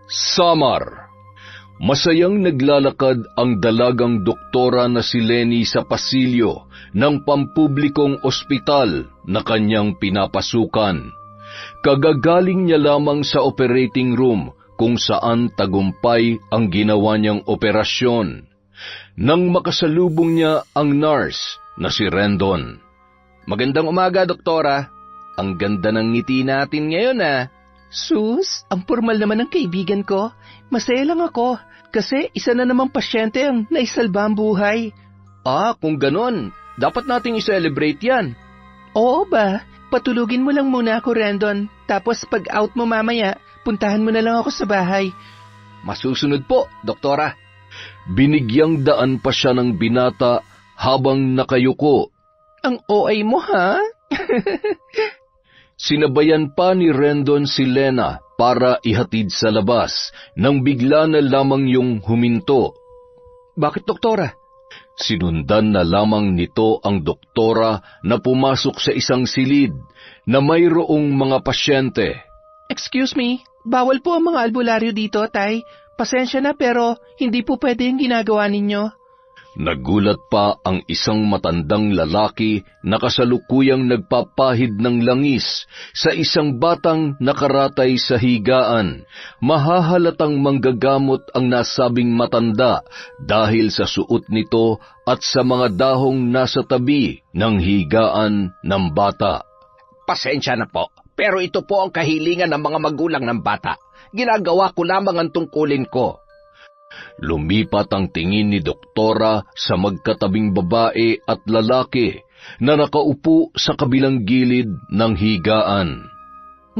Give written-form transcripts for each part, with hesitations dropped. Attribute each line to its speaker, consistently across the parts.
Speaker 1: Samar. Masayang naglalakad ang dalagang doktora na si Lenny sa pasilyo ng pampublikong ospital na kanyang pinapasukan. Kagagaling niya lamang sa operating room kung saan tagumpay ang ginawa niyang operasyon. Nang makasalubong niya ang nurse na si Rendon.
Speaker 2: Magandang umaga, doktora. Ang ganda ng ngiti natin ngayon, ah.
Speaker 3: Sus, ang formal naman ng kaibigan ko. Masaya lang ako kasi isa na namang pasyente ang naisalba ang buhay.
Speaker 2: Kung ganon, dapat nating i-celebrate yan.
Speaker 3: Oo ba? Patulugin mo lang muna ako, Rendon. Tapos pag out mo mamaya, puntahan mo na lang ako sa bahay.
Speaker 2: Masusunod po, doktora.
Speaker 1: Binigyang daan pa siya ng binata habang nakayuko.
Speaker 3: Ang OA mo, ha?
Speaker 1: Sinabayan pa ni Rendon si Lena para ihatid sa labas nang bigla na lamang yung huminto.
Speaker 2: Bakit, doktora?
Speaker 1: Sinundan na lamang nito ang doktora na pumasok sa isang silid na mayroong mga pasyente.
Speaker 3: Excuse me, bawal po ang mga albularyo dito, Tay. Pasensya na pero hindi po pwede yung ginagawa ninyo.
Speaker 1: Nagulat pa ang isang matandang lalaki na kasalukuyang nagpapahid ng langis sa isang batang nakaratay sa higaan. Mahahalatang manggagamot ang nasabing matanda dahil sa suot nito at sa mga dahong nasa tabi ng higaan ng bata.
Speaker 2: Pasensya na po, pero ito po ang kahilingan ng mga magulang ng bata. Ginagawa ko lamang ang tungkulin ko.
Speaker 1: Lumipat ang tingin ni doktora sa magkatabing babae at lalaki na nakaupo sa kabilang gilid ng higaan.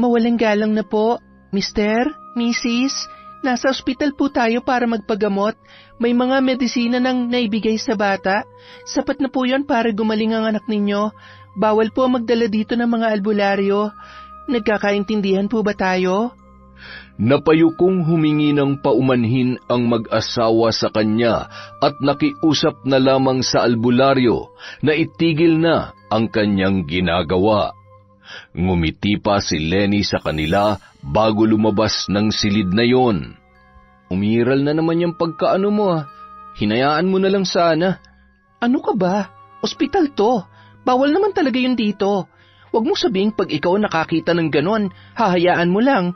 Speaker 3: Mawalang galang na po, Mr., Mrs., nasa ospital po tayo para magpagamot. May mga medisina nang naibigay sa bata. Sapat na po yon para gumaling ang anak ninyo. Bawal po magdala dito ng mga albularyo. Nagkakaintindihan po ba tayo?
Speaker 1: Napayukong humingi ng paumanhin ang mag-asawa sa kanya at nakiusap na lamang sa albularyo na itigil na ang kanyang ginagawa. Ngumiti pa si Lenny sa kanila bago lumabas ng silid na yon.
Speaker 2: Umiral na naman yung pagkaano mo, ah. Hinayaan mo na lang sana.
Speaker 3: Ano ka ba? Ospital to. Bawal naman talaga yun dito. Huwag mong sabihing pag ikaw nakakita ng ganon, hahayaan mo lang.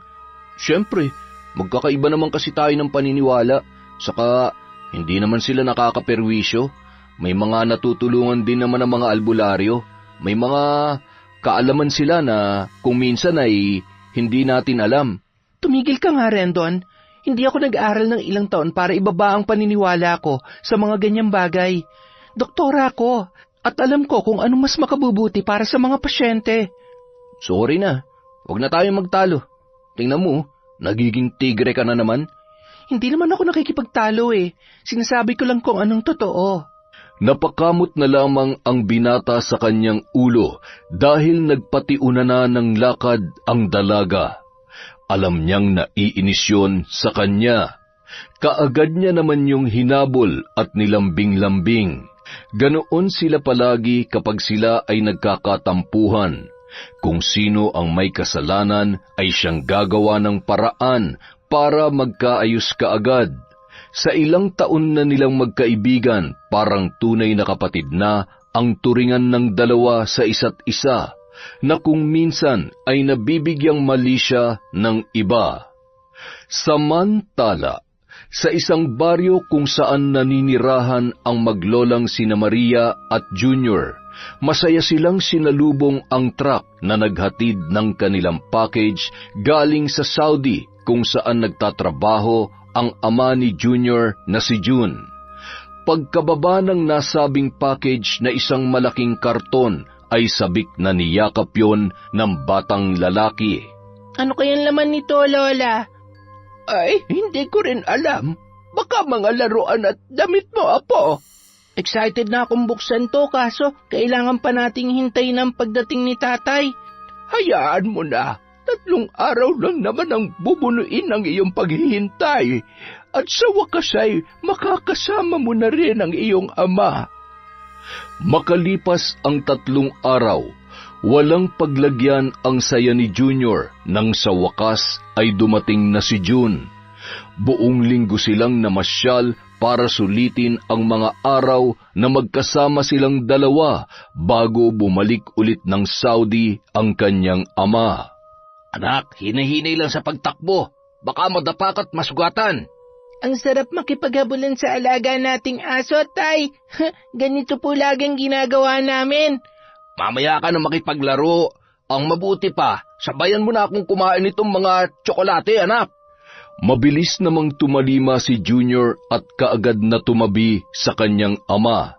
Speaker 2: Siyempre, magkakaiba naman kasi tayo ng paniniwala. Saka, hindi naman sila nakakaperwisyo. May mga natutulungan din naman ang mga albularyo. May mga kaalaman sila na kung minsan ay hindi natin alam.
Speaker 3: Tumigil ka nga, Rendon. Hindi ako nag-aral ng ilang taon para ibaba ang paniniwala ko sa mga ganyang bagay. Doktora ako, at alam ko kung anong mas makabubuti para sa mga pasyente.
Speaker 2: Sorry na, huwag na tayo magtalo. Tingnan mo, nagiging tigre ka na naman.
Speaker 3: Hindi naman ako nakikipagtalo eh. Sinasabi ko lang kung anong totoo.
Speaker 1: Napakamot na lamang ang binata sa kanyang ulo dahil nagpatiuna na ng lakad ang dalaga. Alam niyang naiinis yun sa kanya. Kaagad niya naman yung hinabol at nilambing-lambing. Ganoon sila palagi kapag sila ay nagkakatampuhan. Kung sino ang may kasalanan ay siyang gagawa ng paraan para magkaayos kaagad. Sa ilang taon na nilang magkaibigan, parang tunay na kapatid na ang turingan ng dalawa sa isa't isa, na kung minsan ay nabibigyang mali siya ng iba. Samantala, sa isang baryo kung saan naninirahan ang maglolang sina Maria at Junior, masaya silang sinalubong ang truck na naghatid ng kanilang package galing sa Saudi kung saan nagtatrabaho ang ama ni Junior na si June. Pagkababa ng nasabing package na isang malaking karton ay sabik na niyakap yon ng batang lalaki.
Speaker 3: Ano kayang laman nito, Lola?
Speaker 2: Ay, hindi ko rin alam. Baka mga laruan at damit mo, Apo.
Speaker 3: Excited na akong buksan to kaso kailangan pa nating hintayin ang pagdating ni Tatay.
Speaker 2: Hayaan mo na. 3 araw lang naman ang bubunuin ng iyong paghihintay. At sa wakas ay makakasama mo na rin ang iyong ama.
Speaker 1: Makalipas ang 3 araw, walang paglagyan ang saya ni Junior nang sa wakas ay dumating na si June. Buong linggo silang namasyal para sulitin ang mga araw na magkasama silang dalawa bago bumalik ulit ng Saudi ang kanyang ama.
Speaker 2: Anak, hinahinay lang sa pagtakbo. Baka madapak at masugatan.
Speaker 3: Ang sarap makipaghabulan sa alaga nating aso, Tay. Ganito po laging ginagawa namin.
Speaker 2: Mamaya ka na makipaglaro. Ang mabuti pa, sabayan mo na akong kumain itong mga tsokolate, anak.
Speaker 1: Mabilis namang tumalima si Junior at kaagad na tumabi sa kanyang ama.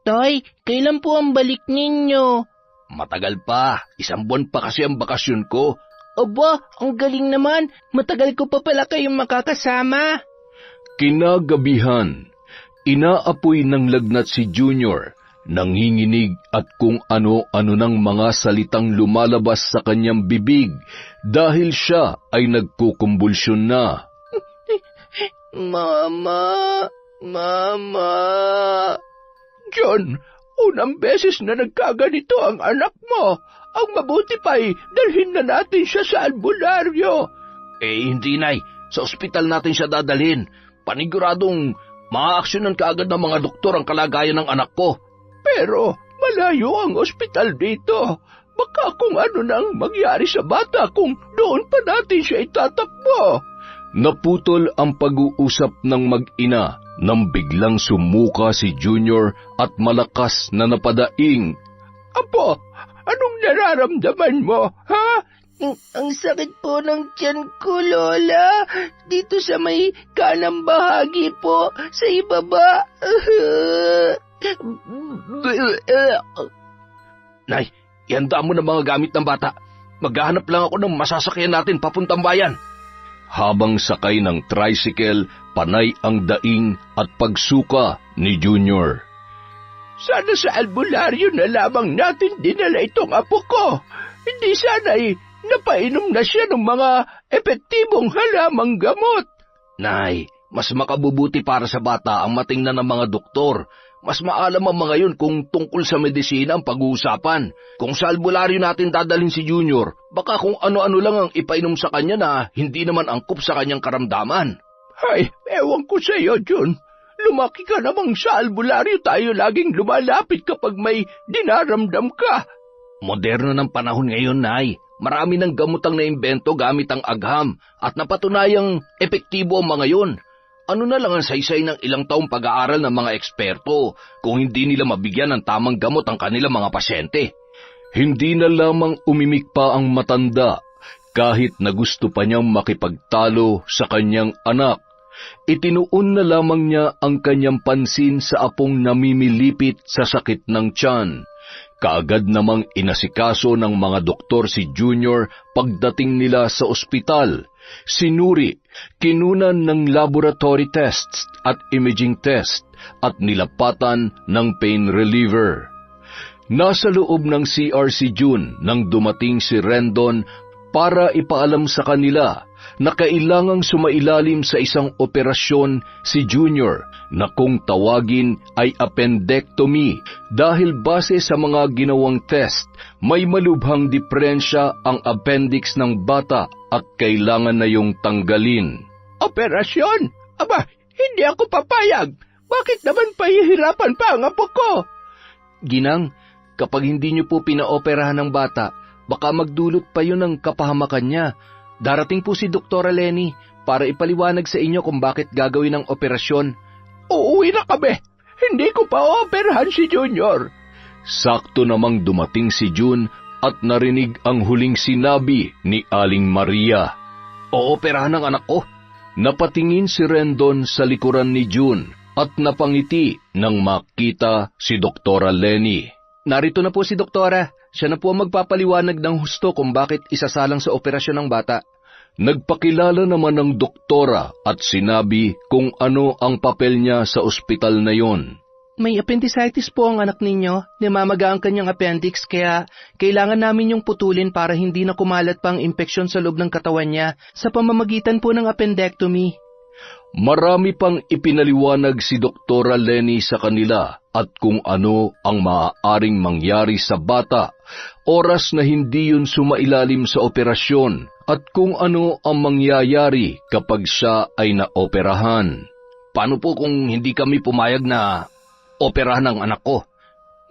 Speaker 3: Tay, kailan po ang balik ninyo?
Speaker 2: Matagal pa, 1 buwan pa kasi ang bakasyon ko.
Speaker 3: Aba, ang galing naman. Matagal ko pa pala kayong makakasama.
Speaker 1: Kinagabihan, inaapoy ng lagnat si Junior, nanginginig at kung ano-ano ng mga salitang lumalabas sa kanyang bibig dahil siya ay nagkukumbulsyon na.
Speaker 3: Mama, Mama.
Speaker 2: John, unang beses na nagkaganito ang anak mo. Ang mabuti pa'y dalhin na natin siya sa albularyo. Hindi, Nay. Sa ospital natin siya dadalhin. Paniguradong maaaksyonan kaagad ng mga doktor ang kalagayan ng anak ko. Pero malayo ang ospital dito. Baka kung ano nang mangyari sa bata kung doon pa natin siya itatakbo.
Speaker 1: Naputol ang pag-uusap ng mag-ina nang biglang sumuka si Junior at malakas na napadaing.
Speaker 2: Apo, anong nararamdaman mo, ha?
Speaker 3: Ang sakit po ng tiyan ko, Lola. Dito sa may kanang bahagi po, sa ibaba.
Speaker 2: Nay, ihanda mo na mga gamit ng bata. Maghahanap lang ako ng masasakyan natin papuntang bayan.
Speaker 1: Habang sakay ng tricycle, panay ang daing at pagsuka ni Junior.
Speaker 2: Sana sa albularyo na lamang natin dinala itong apo ko. Hindi sana'y napainom na siya ng mga epektibong halamang gamot. Nay, mas makabubuti para sa bata ang matingnan ng mga doktor. Mas maalam ang mga yun kung tungkol sa medisina ang pag-uusapan. Kung sa albularyo natin dadalhin si Junior, baka kung ano-ano lang ang ipainom sa kanya na hindi naman angkop sa kanyang karamdaman. Ay, ewan ko sa iyo, Jun. Lumaki ka namang sa albularyo tayo laging lumalapit kapag may dinaramdam ka. Moderno ng panahon ngayon, Nay. Marami ng gamotang naimbento gamit ang agham at napatunayang epektibo ang mga yun. Ano na lang ang saysay ng ilang taong pag-aaral ng mga eksperto kung hindi nila mabigyan ng tamang gamot ang kanilang mga pasyente.
Speaker 1: Hindi na lamang umimik pa ang matanda kahit na gusto pa niyang makipagtalo sa kanyang anak. Itinuon na lamang niya ang kanyang pansin sa apong namimilipit sa sakit ng tiyan. Kaagad namang inasikaso ng mga doktor si Junior pagdating nila sa ospital. Sinuri, kinunan ng laboratory tests at imaging test at nilapatan ng pain reliever. Nasa loob ng CR si June nang dumating si Rendon para ipaalam sa kanila na kailangang sumailalim sa isang operasyon si Junior na kung tawagin ay appendectomy dahil base sa mga ginawang test, may malubhang diferensya ang appendix ng bata at kailangan na yung tanggalin.
Speaker 2: Operasyon? Aba, hindi ako papayag. Bakit naman pahihirapan pa ang apo ko?
Speaker 3: Ginang, kapag hindi niyo po pinaoperahan ng bata, baka magdulot pa yun ng kapahamakan niya. Darating po si Dr. Lenny para ipaliwanag sa inyo kung bakit gagawin ang operasyon.
Speaker 2: Uuwi na kami. Hindi ko pa operahan si Junior.
Speaker 1: Sakto namang dumating si June at narinig ang huling sinabi ni Aling Maria.
Speaker 2: Ooperahan ng anak ko.
Speaker 1: Napatingin si Rendon sa likuran ni June at napangiti nang makita si Dr. Lenny.
Speaker 3: Narito na po si Doktora. Siya na po magpapaliwanag ng husto kung bakit isasalang sa operasyon ng bata.
Speaker 1: Nagpakilala naman ng doktora at sinabi kung ano ang papel niya sa ospital na yon.
Speaker 3: May appendicitis po ang anak ninyo. Namamaga ang kanyang appendix kaya kailangan namin yung putulin para hindi na kumalat pa ang impeksyon sa loob ng katawan niya sa pamamagitan po ng appendectomy.
Speaker 1: Marami pang ipinaliwanag si Dr. Lenny sa kanila at kung ano ang maaaring mangyari sa bata, oras na hindi yun sumailalim sa operasyon at kung ano ang mangyayari kapag siya ay naoperahan.
Speaker 2: Paano po kung hindi kami pumayag na operahan ang anak ko?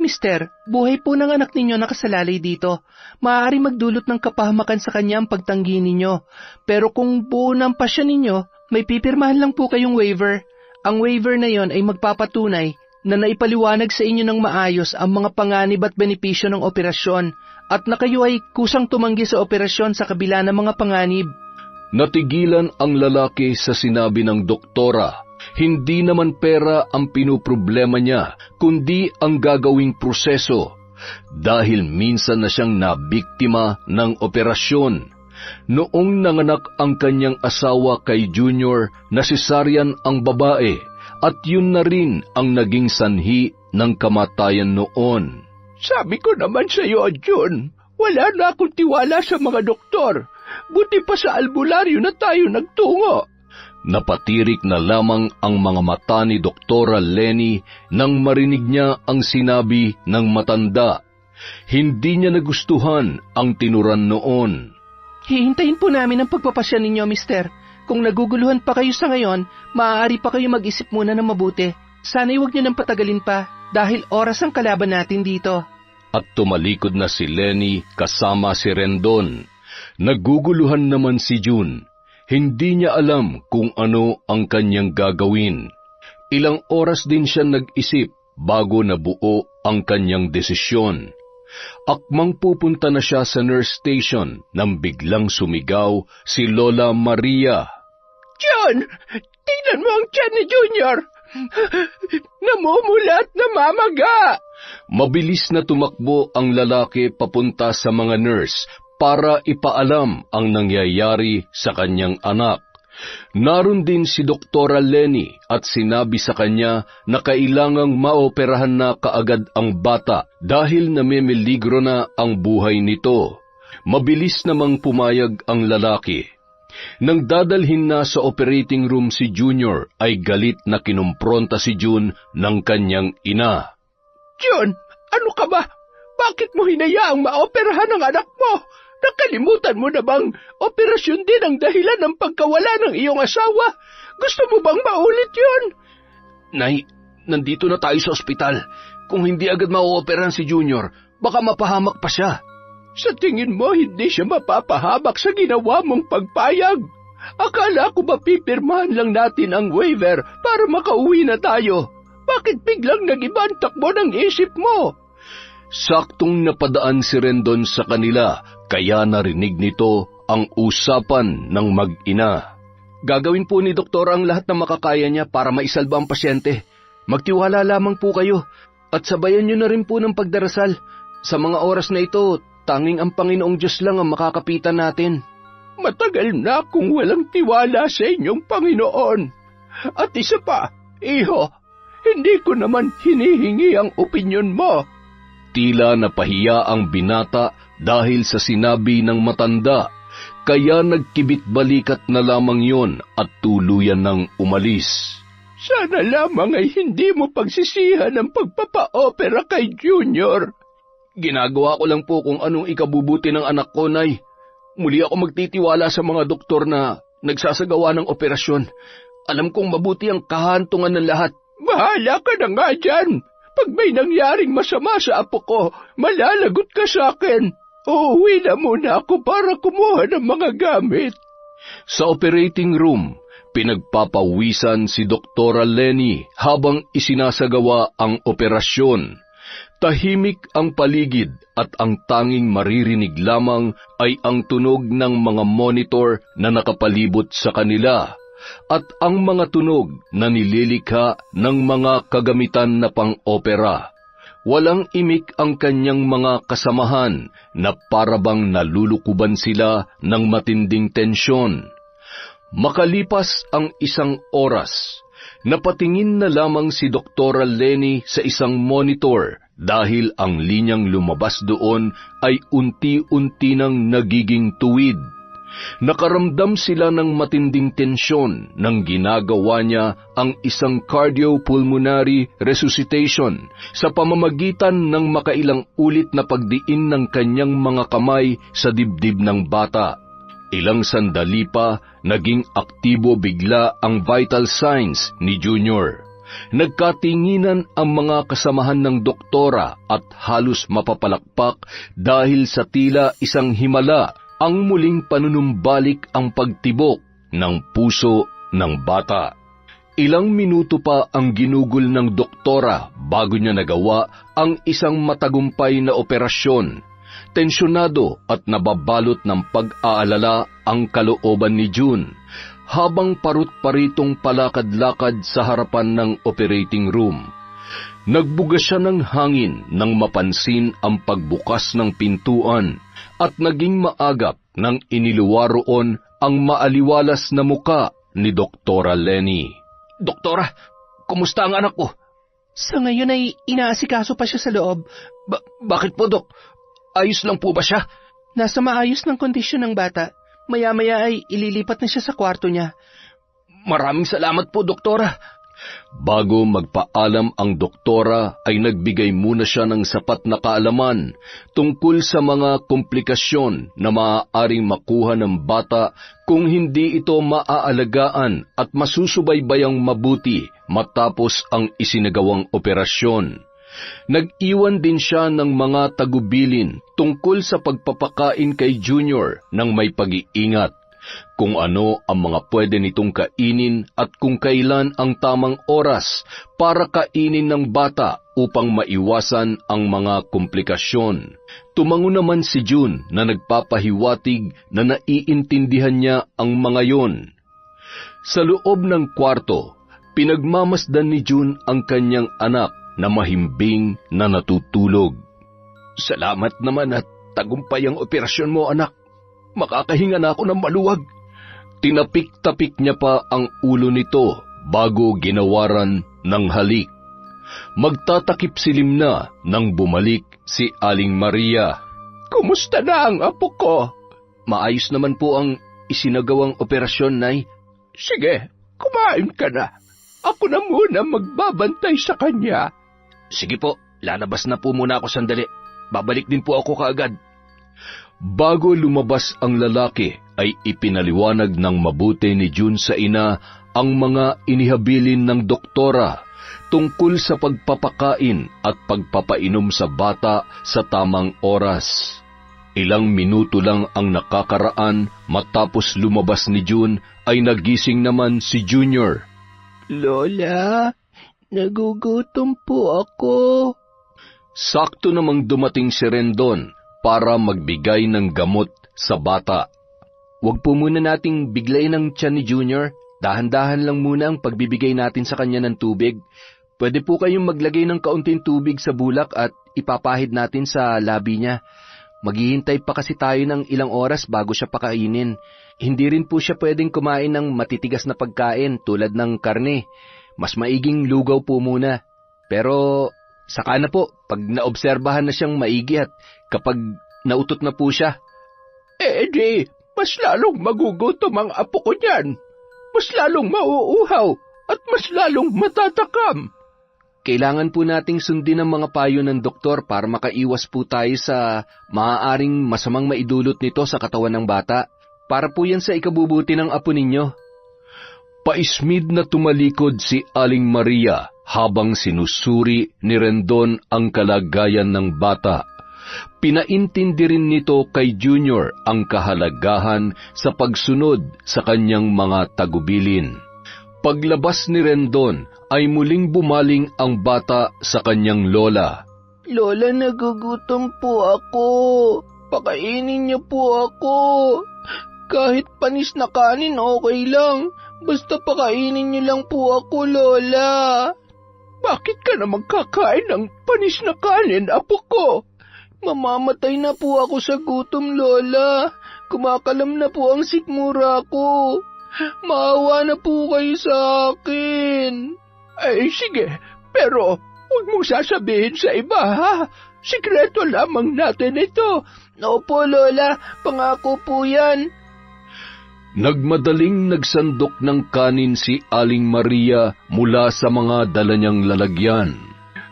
Speaker 3: Mister, buhay po ng anak ninyo nakasalalay dito. Maaari magdulot ng kapahamakan sa kanya ang pagtanggi ninyo. Pero kung buo ng pasya ninyo, may pipirmahan lang po kayong waiver. Ang waiver na yon ay magpapatunay na naipaliwanag sa inyo ng maayos ang mga panganib at benepisyo ng operasyon at na kayo ay kusang tumanggi sa operasyon sa kabila ng mga panganib.
Speaker 1: Natigilan ang lalaki sa sinabi ng doktora. Hindi naman pera ang pinuproblema niya, kundi ang gagawing proseso. Dahil minsan na siyang nabiktima ng operasyon. Noong nanganak ang kanyang asawa kay Junior, nasesaryan ang babae, at yun na rin ang naging sanhi ng kamatayan noon.
Speaker 2: Sabi ko naman sa iyo, Jun, wala na akong tiwala sa mga doktor. Buti pa sa albularyo na tayo nagtungo.
Speaker 1: Napatirik na lamang ang mga mata ni Doktora Lenny nang marinig niya ang sinabi ng matanda. Hindi niya nagustuhan ang tinuran noon.
Speaker 3: Hihintayin po namin ang pagpapasya ninyo, mister. Kung naguguluhan pa kayo sa ngayon, maaari pa kayo mag-isip muna ng mabuti. Sana'y huwag niyo nang patagalin pa, dahil oras ang kalaban natin dito.
Speaker 1: At tumalikod na si Lenny kasama si Rendon. Naguguluhan naman si June. Hindi niya alam kung ano ang kanyang gagawin. Ilang oras din siya nag-isip bago nabuo ang kanyang desisyon. Akmang pupunta na siya sa nurse station nang biglang sumigaw si Lola Maria.
Speaker 2: John, tingnan mo ang tiyan ni Junior. Namumula at namamaga.
Speaker 1: Mabilis na tumakbo ang lalaki papunta sa mga nurse para ipaalam ang nangyayari sa kanyang anak. Naroon din si Doktora Lenny at sinabi sa kanya na kailangang maoperahan na kaagad ang bata dahil namimiligro na ang buhay nito. Mabilis namang pumayag ang lalaki. Nang dadalhin na sa operating room si Junior ay galit na kinumpronta si June ng kanyang ina.
Speaker 2: June, ano ka ba? Bakit mo hinayaang maoperahan ang anak mo? Nakalimutan mo na bang operasyon din ang dahilan ng pagkawala ng iyong asawa? Gusto mo bang maulit yun?
Speaker 1: Nay, nandito na tayo sa ospital. Kung hindi agad mauoperahan si Junior, baka mapahamak pa siya.
Speaker 2: Sa tingin mo, hindi siya mapapahamak sa ginawa mong pagpayag? Akala ko ba pipirmahan lang natin ang waiver para makauwi na tayo? Bakit biglang nag-iba ang takbo ng isip mo?
Speaker 1: Saktong napadaan si Rendon sa kanila, kaya narinig nito ang usapan ng mag-ina.
Speaker 2: Gagawin po ni Doktor ang lahat na makakaya niya para maisalba ang pasyente. Magtiwala lamang po kayo at sabayan niyo na rin po ng pagdarasal. Sa mga oras na ito, tanging ang Panginoong Diyos lang ang makakapitan natin. Matagal na akong walang tiwala sa inyong Panginoon. At isa pa, iho, hindi ko naman hinihingi ang opinyon mo.
Speaker 1: Tila napahiya ang binata dahil sa sinabi ng matanda, kaya nagkibit-balikat na lamang yon at tuluyan ng umalis.
Speaker 2: Sana lamang ay hindi mo pagsisihan ang pagpapa-opera kay Junior.
Speaker 1: Ginagawa ko lang po kung anong ikabubuti ng anak ko, Nay. Muli ako magtitiwala sa mga doktor na nagsasagawa ng operasyon. Alam kong mabuti ang kahantungan ng lahat.
Speaker 2: Bahala ka na nga dyan. Pag may nangyaring masama sa apo ko, malalagot ka sa akin. Uuwi na muna ako para kumuha ng mga gamit.
Speaker 1: Sa operating room, pinagpapawisan si Doktora Lenny habang isinasagawa ang operasyon. Tahimik ang paligid at ang tanging maririnig lamang ay ang tunog ng mga monitor na nakapalibot sa kanila at ang mga tunog na nililikha ng mga kagamitan na pang-opera. Walang imik ang kanyang mga kasamahan na parabang nalulukuban sila ng matinding tensyon. Makalipas ang isang oras, napatingin na lamang si Doktora Lenny sa isang monitor dahil ang linyang lumabas doon ay unti-unti nang nagiging tuwid. Nakaramdam sila ng matinding tensyon nang ginagawa niya ang isang cardiopulmonary resuscitation sa pamamagitan ng makailang ulit na pagdiin ng kanyang mga kamay sa dibdib ng bata. Ilang sandali pa, naging aktibo bigla ang vital signs ni Junior. Nagkatinginan ang mga kasamahan ng doktora at halos mapapalakpak dahil sa tila isang himala ang muling panunumbalik ang pagtibok ng puso ng bata. Ilang minuto pa ang ginugol ng doktora bago niya nagawa ang isang matagumpay na operasyon. Tensyonado at nababalot ng pag-aalala ang kalooban ni June habang parut-paritong palakad-lakad sa harapan ng operating room. Nagbuga siya ng hangin nang mapansin ang pagbukas ng pintuan at naging maagap nang iniluwa roon ang maaliwalas na muka ni Doktora Lenny.
Speaker 2: Doktora, kumusta ang anak ko?
Speaker 3: Sa ngayon ay inaasikaso pa siya sa loob.
Speaker 2: Bakit po, Dok? Ayos lang po ba siya?
Speaker 3: Nasa maayos ng kondisyon ng bata. Maya-maya ay ililipat na siya sa kwarto niya.
Speaker 2: Maraming salamat po, Doktora.
Speaker 1: Bago magpaalam ang doktora ay nagbigay muna siya ng sapat na kaalaman tungkol sa mga komplikasyon na maaaring makuha ng bata kung hindi ito maaalagaan at masusubaybayang mabuti matapos ang isinagawang operasyon. Nag-iwan din siya ng mga tagubilin tungkol sa pagpapakain kay Junior ng may pag-iingat, kung ano ang mga pwede nitong kainin at kung kailan ang tamang oras para kainin ng bata upang maiwasan ang mga komplikasyon. Tumango naman si June na nagpapahiwatig na naiintindihan niya ang mga yon. Sa loob ng kwarto, pinagmamasdan ni June ang kanyang anak na mahimbing na natutulog.
Speaker 2: Salamat naman at tagumpay ang operasyon mo, anak. Makakahinga na ako ng maluwag.
Speaker 1: Tinapik-tapik niya pa ang ulo nito bago ginawaran ng halik. Magtatakip silim na nang bumalik si Aling Maria.
Speaker 2: Kumusta na ang apo ko?
Speaker 1: Maayos naman po ang isinagawang operasyon, Nay.
Speaker 2: Sige, kumain ka na. Ako na muna magbabantay sa kanya.
Speaker 1: Sige po, lalabas na po muna ako sandali. Babalik din po ako kaagad. Bago lumabas ang lalaki, ay ipinaliwanag ng mabuti ni June sa ina ang mga inihabilin ng doktora tungkol sa pagpapakain at pagpapainom sa bata sa tamang oras. Ilang minuto lang ang nakakaraan matapos lumabas ni June ay nagising naman si Junior.
Speaker 3: Lola, nagugutom po ako.
Speaker 1: Sakto namang dumating si Rendon para magbigay ng gamot sa bata.
Speaker 2: Huwag po muna nating biglayin ang tiyan ni Junior. Dahan-dahan lang muna ang pagbibigay natin sa kanya ng tubig. Pwede po kayong maglagay ng kaunting tubig sa bulak at ipapahid natin sa labi niya. Maghihintay pa kasi tayo ng ilang oras bago siya pakainin. Hindi rin po siya pwedeng kumain ng matitigas na pagkain tulad ng karne. Mas maiging lugaw po muna. Pero saka na po pag naobserbahan na siyang maigi at kapag nautot na po siya.
Speaker 3: Di, mas lalong magugutom ang apo ko niyan. Mas lalong mauuhaw at mas lalong matatakam.
Speaker 2: Kailangan po nating sundin ang mga payo ng doktor para makaiwas po tayo sa maaaring masamang maidulot nito sa katawan ng bata. Para po yan sa ikabubuti ng apo ninyo.
Speaker 1: Paismid na tumalikod si Aling Maria habang sinusuri ni Rendon ang kalagayan ng bata. Pinaintindi rin nito kay Junior ang kahalagahan sa pagsunod sa kanyang mga tagubilin. Paglabas ni Rendon ay muling bumaling ang bata sa kanyang lola.
Speaker 3: Lola, nagugutom po ako. Pakainin niyo po ako. Kahit panis na kanin, okay lang. Basta pakainin niyo lang po ako, Lola. Bakit ka naman kakain ng panis na kanin, apo ko? Mamamatay na po ako sa gutom, Lola. Kumakalam na po ang sikmura ko. Maawa na po kayo sa akin. Ay, sige. Pero huwag mong sasabihin sa iba, ha? Sikreto lamang natin ito. Opo, Lola. Pangako po yan.
Speaker 1: Nagmadaling nagsandok ng kanin si Aling Maria mula sa mga dala niyang lalagyan.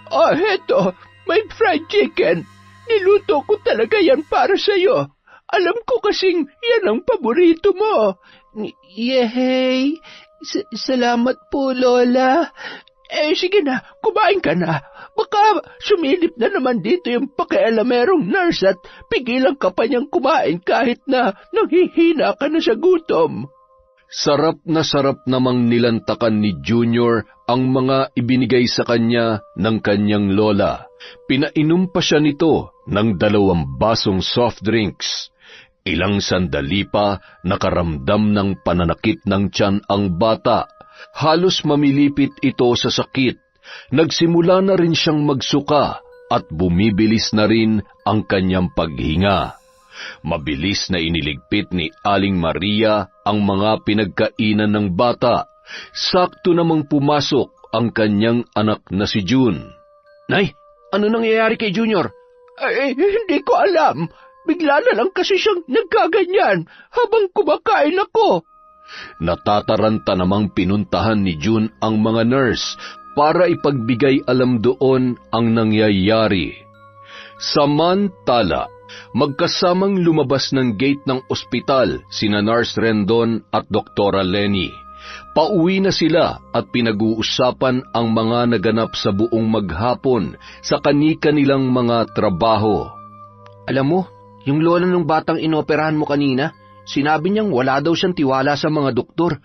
Speaker 3: Heto. May fried chicken. Niluto ko talaga yan para sa'yo. Alam ko kasing yan ang paborito mo. Yehey! Salamat po, Lola. Sige na, kumain ka na. Baka sumilip na naman dito yung pakialamerong nurse at pigilan ka pa niyang kumain kahit na nanghihina ka na sa gutom.
Speaker 1: Sarap namang nilantakan ni Junior ang mga ibinigay sa kanya ng kanyang lola. Pinainom pa siya nito ng 2 basong soft drinks. Ilang sandali pa nakaramdam ng pananakit ng tiyan ang bata. Halos mamilipit ito sa sakit. Nagsimula na rin siyang magsuka at bumibilis na rin ang kanyang paghinga. Mabilis na iniligpit ni Aling Maria ang mga pinagkainan ng bata. Sakto namang pumasok ang kanyang anak na si June.
Speaker 2: Nay, ano nangyayari kay Junior?
Speaker 3: Hindi ko alam. Bigla na lang kasi siyang nagkaganyan habang kumakain ako.
Speaker 1: Natataranta namang pinuntahan ni June ang mga nurse para ipagbigay alam doon ang nangyayari. Samantala, magkasamang lumabas ng gate ng ospital sina Nurse Rendon at Doktora Lenny. Pauwi na sila at pinag-uusapan ang mga naganap sa buong maghapon sa kani-kanilang mga trabaho.
Speaker 2: Alam mo, yung lola ng batang inoperahan mo kanina, sinabi niyang wala daw siyang tiwala sa mga doktor.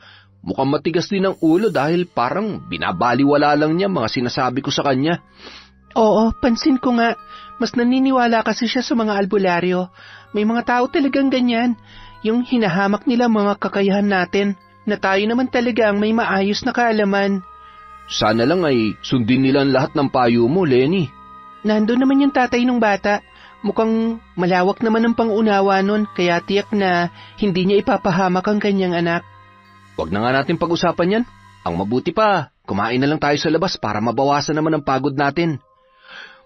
Speaker 2: Mukhang matigas din ang ulo dahil parang binabaliwala lang niya mga sinasabi ko sa kanya.
Speaker 3: Oo, pansin ko nga. Mas naniniwala kasi siya sa mga albularyo. May mga tao talagang ganyan. Yung hinahamak nila mga kakayahan natin, na tayo naman talaga ang may maayos na kaalaman.
Speaker 2: Sana lang ay sundin nila ang lahat ng payo mo, Lenny.
Speaker 3: Nandun naman yung tatay ng bata. Mukhang malawak naman ang pangunawa nun, kaya tiyak na hindi niya ipapahamak ang kanyang anak.
Speaker 2: Huwag na nga natin pag-usapan yan. Ang mabuti pa, kumain na lang tayo sa labas para mabawasan naman ang pagod natin.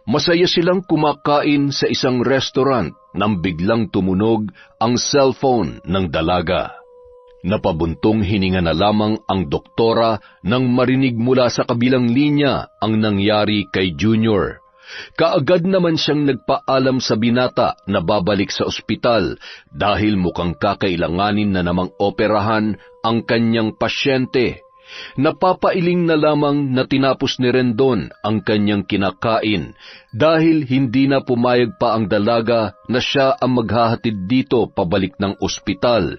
Speaker 1: Masaya silang kumakain sa isang restaurant nang biglang tumunog ang cellphone ng dalaga. Napabuntong hininga na lamang ang doktora nang marinig mula sa kabilang linya ang nangyari kay Junior. Kaagad naman siyang nagpaalam sa binata na babalik sa ospital dahil mukhang kakailanganin na namang operahan ang kanyang pasyente. Napapailing na lamang na tinapos ni Rendon ang kanyang kinakain dahil hindi na pumayag pa ang dalaga na siya ang maghahatid dito pabalik ng ospital.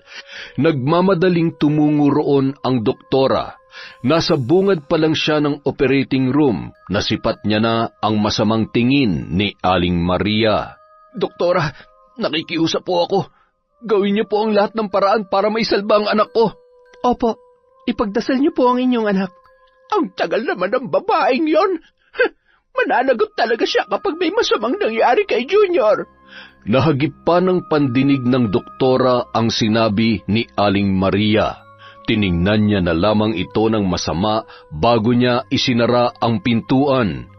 Speaker 1: Nagmamadaling tumungo roon ang doktora. Nasa bungad pa lang siya ng operating room, nasipat niya na ang masamang tingin ni Aling Maria.
Speaker 2: Doktora, nakikiusap po ako. Gawin niyo po ang lahat ng paraan para maisalba ang anak ko.
Speaker 3: Opo, ipagdasal niyo po ang inyong anak.
Speaker 4: Ang tagal naman ng babaeng yon. Mananagot talaga siya kapag may masamang nangyari kay Junior.
Speaker 1: Nahagip pa ng pandinig ng doktora ang sinabi ni Aling Maria. Tiningnan niya na lamang ito ng masama bago niya isinara ang pintuan.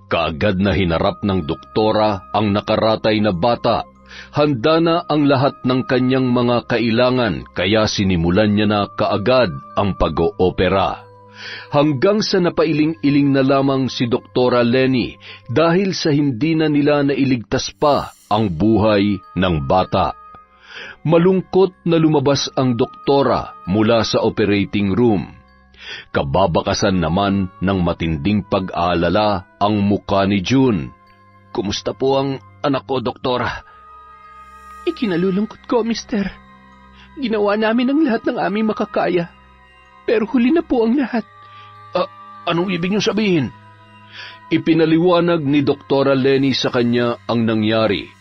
Speaker 1: Kaagad na hinarap ng doktora ang nakaratay na bata. Handa na ang lahat ng kanyang mga kailangan kaya sinimulan niya na kaagad ang pag-oopera. Hanggang sa napailing-iling na lamang si Doktora Lenny dahil sa hindi na nila nailigtas pa ang buhay ng bata. Malungkot na lumabas ang doktora mula sa operating room. Kababakasan naman ng matinding pag-aalala ang muka ni June.
Speaker 2: Kumusta po ang anak ko, doktora?
Speaker 3: Ikinalulungkot ko, mister. Ginawa namin ang lahat ng aming makakaya. Pero huli na po ang lahat.
Speaker 2: Anong ibig niyong sabihin?
Speaker 1: Ipinaliwanag ni Doktora Lenny sa kanya ang nangyari.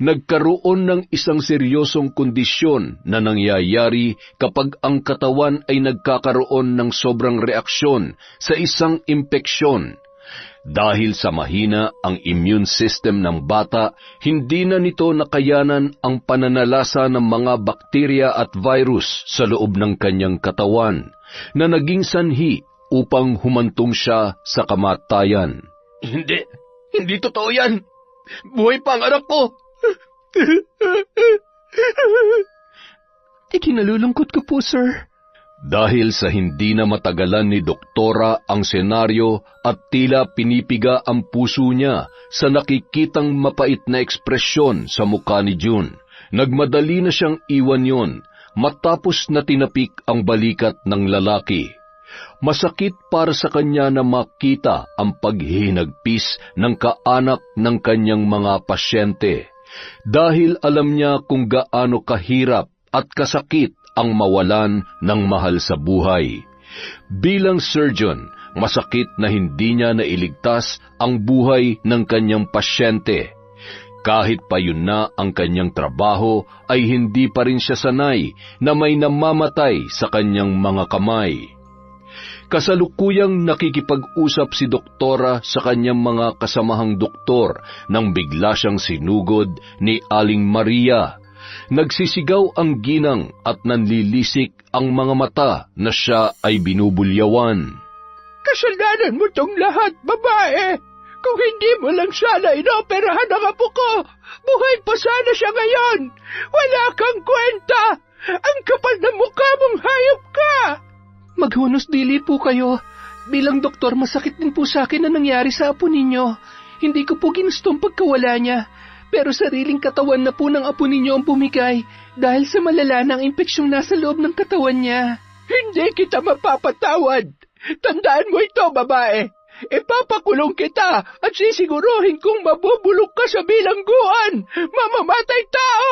Speaker 1: Nagkaroon ng isang seryosong kondisyon na nangyayari kapag ang katawan ay nagkakaroon ng sobrang reaksyon sa isang impeksyon. Dahil sa mahina ang immune system ng bata, hindi na nito nakayanan ang pananalasa ng mga bakterya at virus sa loob ng kanyang katawan, na naging sanhi upang humantong siya sa kamatayan.
Speaker 2: Hindi totoo yan. Buhay pa ang anak ko.
Speaker 3: Ikinalulungkot ko po, sir.
Speaker 1: Dahil sa hindi na matagalan ni doktora ang senaryo at tila pinipiga ang puso niya sa nakikitang mapait na ekspresyon sa mukha ni June, Nagmadali na siyang iwan yon matapos na tinapik ang balikat ng lalaki. Masakit para sa kanya na makita ang paghihinagpis ng kaanak ng kanyang mga pasyente, dahil alam niya kung gaano kahirap at kasakit ang mawalan ng mahal sa buhay. Bilang surgeon, masakit na hindi niya nailigtas ang buhay ng kanyang pasyente. Kahit pa yun na ang kanyang trabaho, ay hindi pa rin siya sanay na may namamatay sa kanyang mga kamay. Kasalukuyang nakikipag-usap si doktora sa kanyang mga kasamahang doktor nang bigla siyang sinugod ni Aling Maria. Nagsisigaw ang ginang at nanlilisik ang mga mata na siya ay binubulyawan.
Speaker 4: Kasalanan mo tong lahat, babae! Kung hindi mo lang sana inoperahan ang apo ko, buhay pa sana siya ngayon! Wala kang kwenta! Ang kapal na mukha mong hayop ka!
Speaker 3: Maghunos dili po kayo. Bilang doktor, masakit din po sa akin na nangyari sa apo ninyo. Hindi ko po ginustong pagkawala niya, pero sariling katawan na po ng apo ninyo ang bumigay dahil sa malala ng impeksyong nasa loob ng katawan niya.
Speaker 4: Hindi kita mapapatawad. Tandaan mo ito, babae. Ipapakulong kita at sisiguruhin kong mabubulok ka sa bilangguan. Mamamatay tao!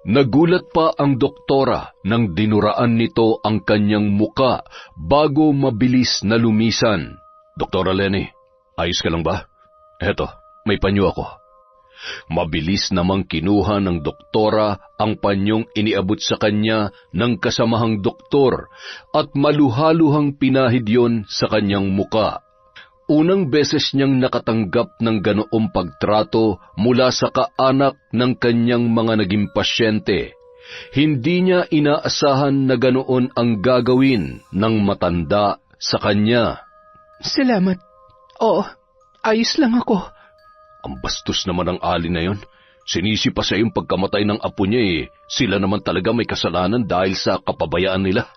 Speaker 1: Nagulat pa ang doktora nang dinuraan nito ang kanyang muka bago mabilis na lumisan. Doktora Lenny, ayos ka lang ba? Eto, may panyo ako. Mabilis namang kinuha ng doktora ang panyong iniabot sa kanya ng kasamahang doktor at maluhaluhang pinahid yon sa kanyang muka. Unang beses niyang nakatanggap ng ganoong pagtrato mula sa kaanak ng kanyang mga naging pasyente. Hindi niya inaasahan na ganoon ang gagawin ng matanda sa kanya.
Speaker 3: Salamat. Oo, ayos lang ako.
Speaker 1: Ang bastos naman ang alin na yon. Sinisi pa sa iyong pagkamatay ng apo niya eh. Sila naman talaga may kasalanan dahil sa kapabayaan nila.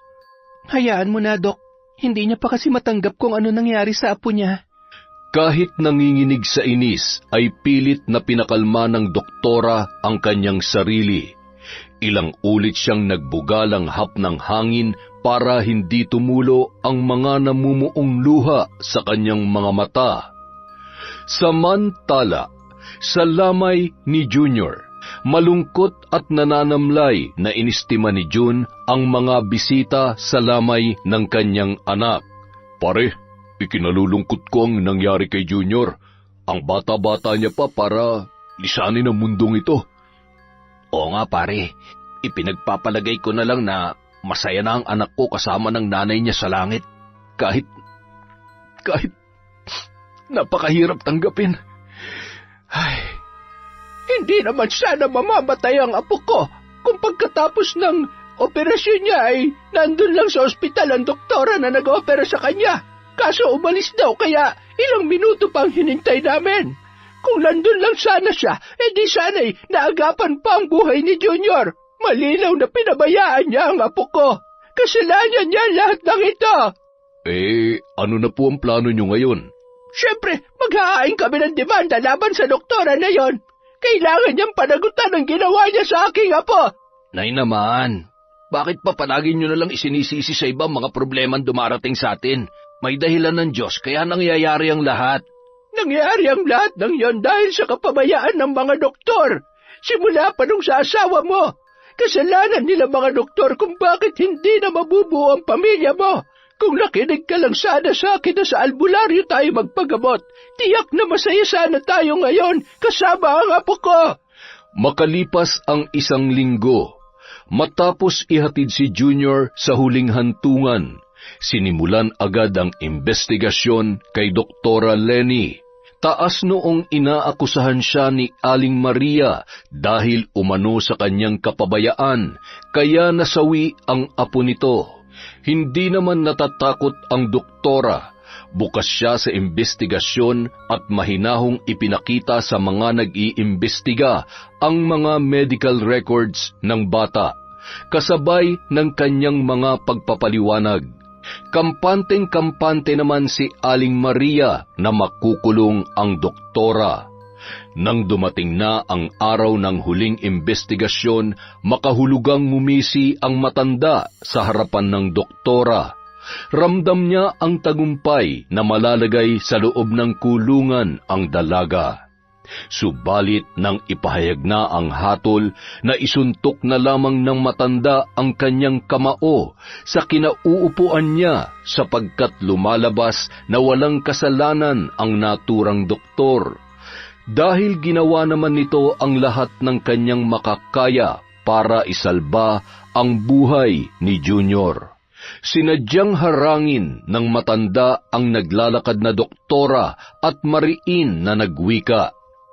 Speaker 3: Hayaan mo na, Dok. Hindi niya pa kasi matanggap kung ano nangyari sa apo niya.
Speaker 1: Kahit nanginginig sa inis, ay pilit na pinakalma ng doktora ang kanyang sarili. Ilang ulit siyang nagbugalang hap ng hangin para hindi tumulo ang mga namumuong luha sa kanyang mga mata. Samantala, sa lamay ni Junior, malungkot at nananamlay na inistima ni June ang mga bisita sa lamay ng kanyang anak. Pare, ikinalulungkot ko ang nangyari kay Junior. Ang bata-bata niya pa para lisanin ang mundong ito. Oo nga pare, ipinagpapalagay ko na lang na masaya na ang anak ko kasama ng nanay niya sa langit. Kahit napakahirap tanggapin. Ay,
Speaker 4: hindi naman sana mamamatay ang apo ko kung pagkatapos ng operasyon niya ay nandun lang sa ospital ang doktora na nag-opera sa kanya. Kaso umalis daw kaya ilang minuto pang hinintay namin. Kung nandun lang sana siya, edi sana'y naagapan pa ang buhay ni Junior. Malinaw na pinabayaan niya ang apo ko. Kasalanan niya lahat ng ito.
Speaker 1: Ano na po ang plano niyo ngayon?
Speaker 4: Siyempre, maghahain kami ng demanda laban sa doktora na yon. Kailangan niyang panagutan ang ginawa niya sa aking apo.
Speaker 2: Nay naman, bakit pa palagi niyo na lang isinisisi sa ibang mga problemang dumarating sa atin? May dahilan ng Diyos kaya nangyayari ang lahat.
Speaker 4: Nangyayari ang lahat ng yon dahil sa kapabayaan ng mga doktor. Simula pa nung sa asawa mo. Kasalanan nila mga doktor kung bakit hindi na mabubuo ang pamilya mo. Kung nakinig ka lang sana sa akin na sa albularyo tayo magpagamot, tiyak na masaya sana tayo ngayon kasama ang apo ko.
Speaker 1: Makalipas ang 1 linggo, matapos ihatid si Junior sa huling hantungan, sinimulan agad ang investigasyon kay Doktora Lenny. Taas noong inaakusahan siya ni Aling Maria dahil umano sa kanyang kapabayaan, kaya nasawi ang apo nito. Hindi naman natatakot ang doktora. Bukas siya sa investigasyon at mahinahong ipinakita sa mga nag-iimbestiga ang mga medical records ng bata, kasabay ng kanyang mga pagpapaliwanag. Kampanteng-kampante naman si Aling Maria na makukulong ang doktora. Nang dumating na ang araw ng huling imbestigasyon, makahulugang ngumisi ang matanda sa harapan ng doktora. Ramdam niya ang tagumpay na malalagay sa loob ng kulungan ang dalaga. Subalit nang ipahayag na ang hatol, na isuntok na lamang ng matanda ang kanyang kamao sa kinauupuan niya sapagkat lumalabas na walang kasalanan ang naturang doktor. Dahil ginawa naman nito ang lahat ng kanyang makakaya para isalba ang buhay ni Junior. Sinadyang harangin ng matanda ang naglalakad na doktora at mariin na nagwika.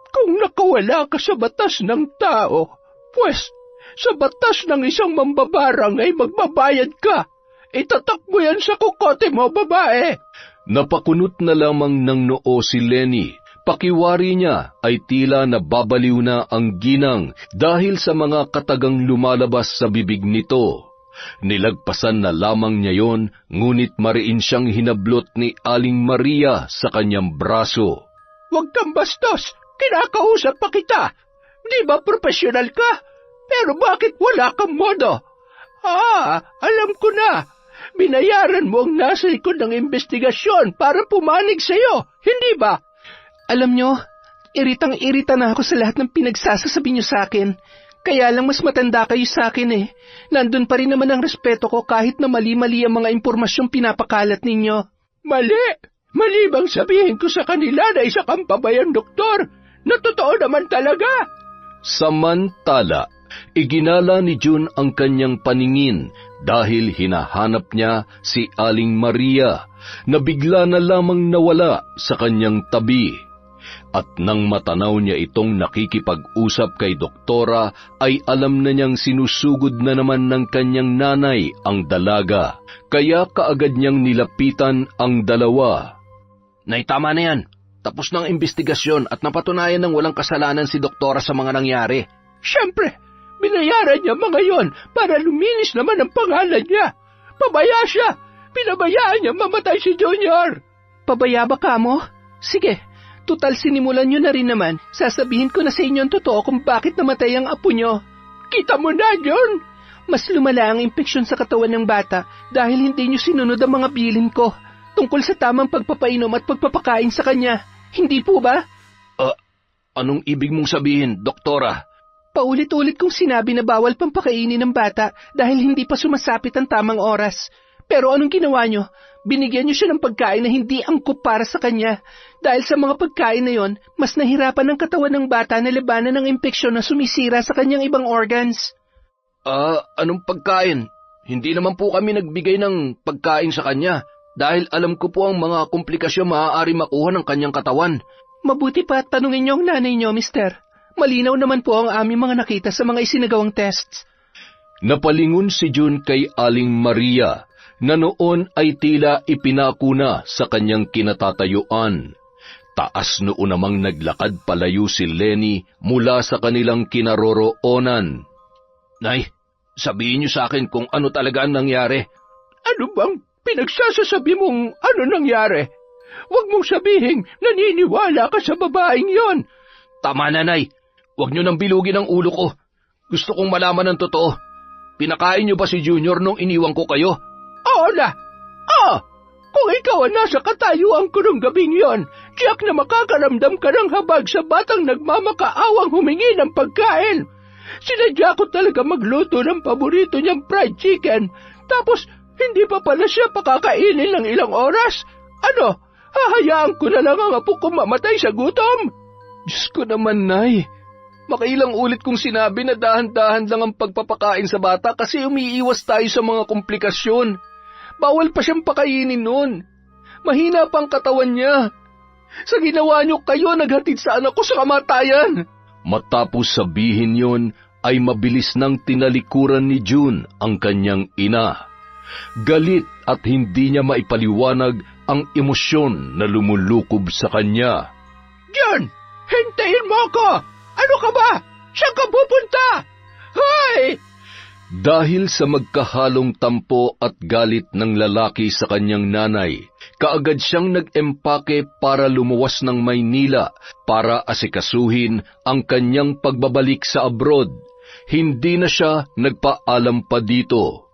Speaker 4: Kung nakawala ka sa batas ng tao, pues sa batas ng isang mambabarang ay magbabayad ka. Itatak mo yan sa kukote mo, babae.
Speaker 1: Napakunot na lamang ng noo si Lenny. Pakiwari niya ay tila nababaliw na ang ginang dahil sa mga katagang lumalabas sa bibig nito. Nilagpasan na lamang niya yon, ngunit mariin siyang hinablot ni Aling Maria sa kanyang braso.
Speaker 4: Huwag kang bastos! Kinakausap pa kita. Di ba profesional ka? Pero bakit wala kang modo? Alam ko na. Binayaran mo ang nasa likod ng investigasyon para pumanig sa'yo, hindi ba?
Speaker 3: Alam nyo, iritang-irita na ako sa lahat ng pinagsasasabi nyo sa akin. Kaya lang mas matanda kayo sa akin eh. Nandun pa rin naman ang respeto ko kahit na mali-mali ang mga impormasyong pinapakalat ninyo.
Speaker 4: Mali? Mali bang sabihin ko sa kanila na isa kang pabayang doktor? Na totoo naman talaga.
Speaker 1: Samantala, iginala ni June ang kanyang paningin dahil hinahanap niya si Aling Maria na bigla na lamang nawala sa kanyang tabi. At nang matanaw niya itong nakikipag-usap kay doktora, ay alam na niyang sinusugod na naman ng kanyang nanay ang dalaga. Kaya kaagad niyang nilapitan ang dalawa.
Speaker 2: Nay, tama na yan. Tapos ng investigasyon at napatunayan ng walang kasalanan si doktora sa mga nangyari.
Speaker 4: Siyempre, binayaran niya mga yon para luminis naman ang pangalan niya. Pabaya siya. Pinabayaan niya mamatay si Junior.
Speaker 3: Pabaya ba ka mo? Sige, tutal sinimulan nyo na rin naman. Sasabihin ko na sa inyo ang totoo kung bakit namatay ang apo nyo.
Speaker 4: Kita mo na, John.
Speaker 3: Mas lumala ang impeksyon sa katawan ng bata dahil hindi nyo sinunod ang mga bilin ko tungkol sa tamang pagpapainom at pagpapakain sa kanya. Hindi po ba?
Speaker 2: Anong ibig mong sabihin, doktora?
Speaker 3: Paulit-ulit kong sinabi na bawal pang pakainin ng bata dahil hindi pa sumasapit ang tamang oras. Pero anong ginawa nyo? Binigyan nyo siya ng pagkain na hindi angkop para sa kanya. Dahil sa mga pagkain na yon, mas nahirapan ang katawan ng bata na labanan ng impeksyon na sumisira sa kanyang ibang organs.
Speaker 2: Anong pagkain? Hindi naman po kami nagbigay ng pagkain sa kanya. Dahil alam ko po ang mga komplikasyon maaari makuha ng kanyang katawan.
Speaker 3: Mabuti pa at tanungin niyo ang nanay niyo, mister. Malinaw naman po ang aming mga nakita sa mga isinagawang tests.
Speaker 1: Napalingon si June kay Aling Maria na noon ay tila ipinakuna sa kanyang kinatatayuan. Taas noon namang naglakad palayo si Lenny mula sa kanilang kinaroroonan.
Speaker 2: Nay, sabihin niyo sa akin kung ano talaga ang nangyari.
Speaker 4: Ano bang pinagsasasabi mong ano nangyari? Huwag mong sabihin naniniwala ka sa babaeng yon.
Speaker 2: Tama na, Nay. Huwag niyo nang bilugin ang ulo ko. Gusto kong malaman ng totoo. Pinakain niyo ba si Junior nung iniwan ko kayo?
Speaker 4: Oo na. Kung ikaw ang nasa katayuan ko nung gabing yon, tiyak na makakaramdam ka ng habag sa batang nagmamakaawang humingi ng pagkain. Sinadya ko talaga magluto ng paborito niyang fried chicken, tapos hindi pa pala siya pakakainin ng ilang oras. Ano, hahayaan ko na lang ang apo ko mamatay sa gutom?
Speaker 1: Diyos ko naman, Nay. Makailang ulit kong sinabi na dahan-dahan lang ang pagpapakain sa bata kasi umiiwas tayo sa mga komplikasyon. Bawal pa siyang pakainin noon. Mahina pa ang katawan niya. Sa ginawa niyo kayo, naghatid sa anak ko sa kamatayan. Matapos sabihin yon, ay mabilis nang tinalikuran ni June ang kanyang ina. Galit at hindi niya maipaliwanag ang emosyon na lumulukob sa kanya.
Speaker 4: John, hintayin mo ako! Ano ka ba? Saan ka pupunta? Hoy!
Speaker 1: Dahil sa magkahalong tampo at galit ng lalaki sa kanyang nanay, kaagad siyang nag-empake para lumuwas ng Maynila para asikasuhin ang kanyang pagbabalik sa abroad. Hindi na siya nagpaalam pa dito.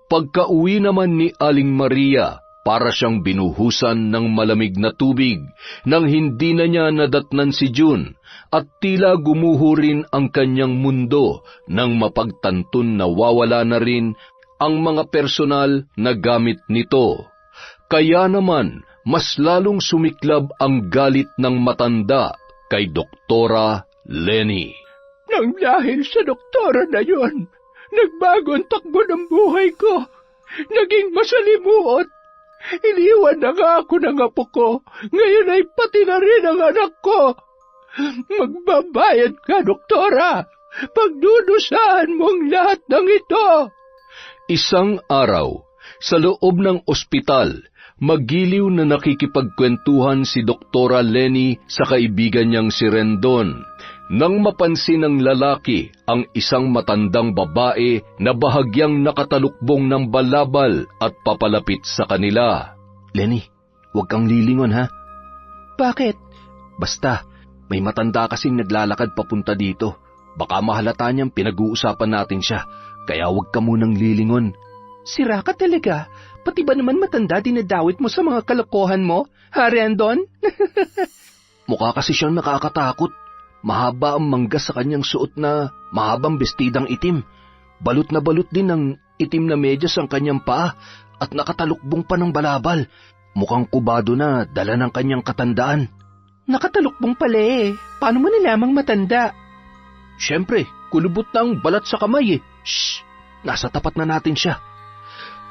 Speaker 1: Pagka-uwi naman ni Aling Maria, para siyang binuhusan ng malamig na tubig nang hindi na niya nadatnan si June at tila gumuho rin ang kanyang mundo nang mapagtantun na wawala na rin ang mga personal na gamit nito. Kaya naman, mas lalong sumiklab ang galit ng matanda kay Doktora Lenny.
Speaker 4: Nang dahil sa doktora na yon, nagbago ang takbo ng buhay ko. Naging masalimuot. Iniwan na nga ako ng apo ko. Ngayon ay pati na rin ang anak ko. Magbabayad ka, doktora. Pagdudusahan mo ang lahat ng ito.
Speaker 1: Isang araw, sa loob ng ospital, magiliw na nakikipagkwentuhan si Doktora Lenny sa kaibigan niyang si Rendon. Nang mapansin ng lalaki ang isang matandang babae na bahagyang nakatalukbong ng balabal at papalapit sa kanila.
Speaker 2: Lenny, huwag kang lilingon ha.
Speaker 3: Bakit?
Speaker 2: Basta, may matanda kasing naglalakad papunta dito. Baka mahalata niyang pinag-uusapan natin siya, kaya huwag ka munang lilingon.
Speaker 3: Sira ka talaga. Pati ba naman matanda dinadawit mo sa mga kalokohan mo, ha, Rendon?
Speaker 2: Mukha kasi siyang nakakatakot. Mahaba ang mangga sa kanyang suot na mahabang bestidang itim. Balot na balot din ng itim na medyas ang kanyang paa at nakatalukbong pa ng balabal. Mukhang kubado na dala ng kanyang katandaan.
Speaker 3: Nakatalukbong pala eh. Paano mo nilamang matanda?
Speaker 2: Siyempre, kulubot na ang balat sa kamay eh. Shh! Nasa tapat na natin siya.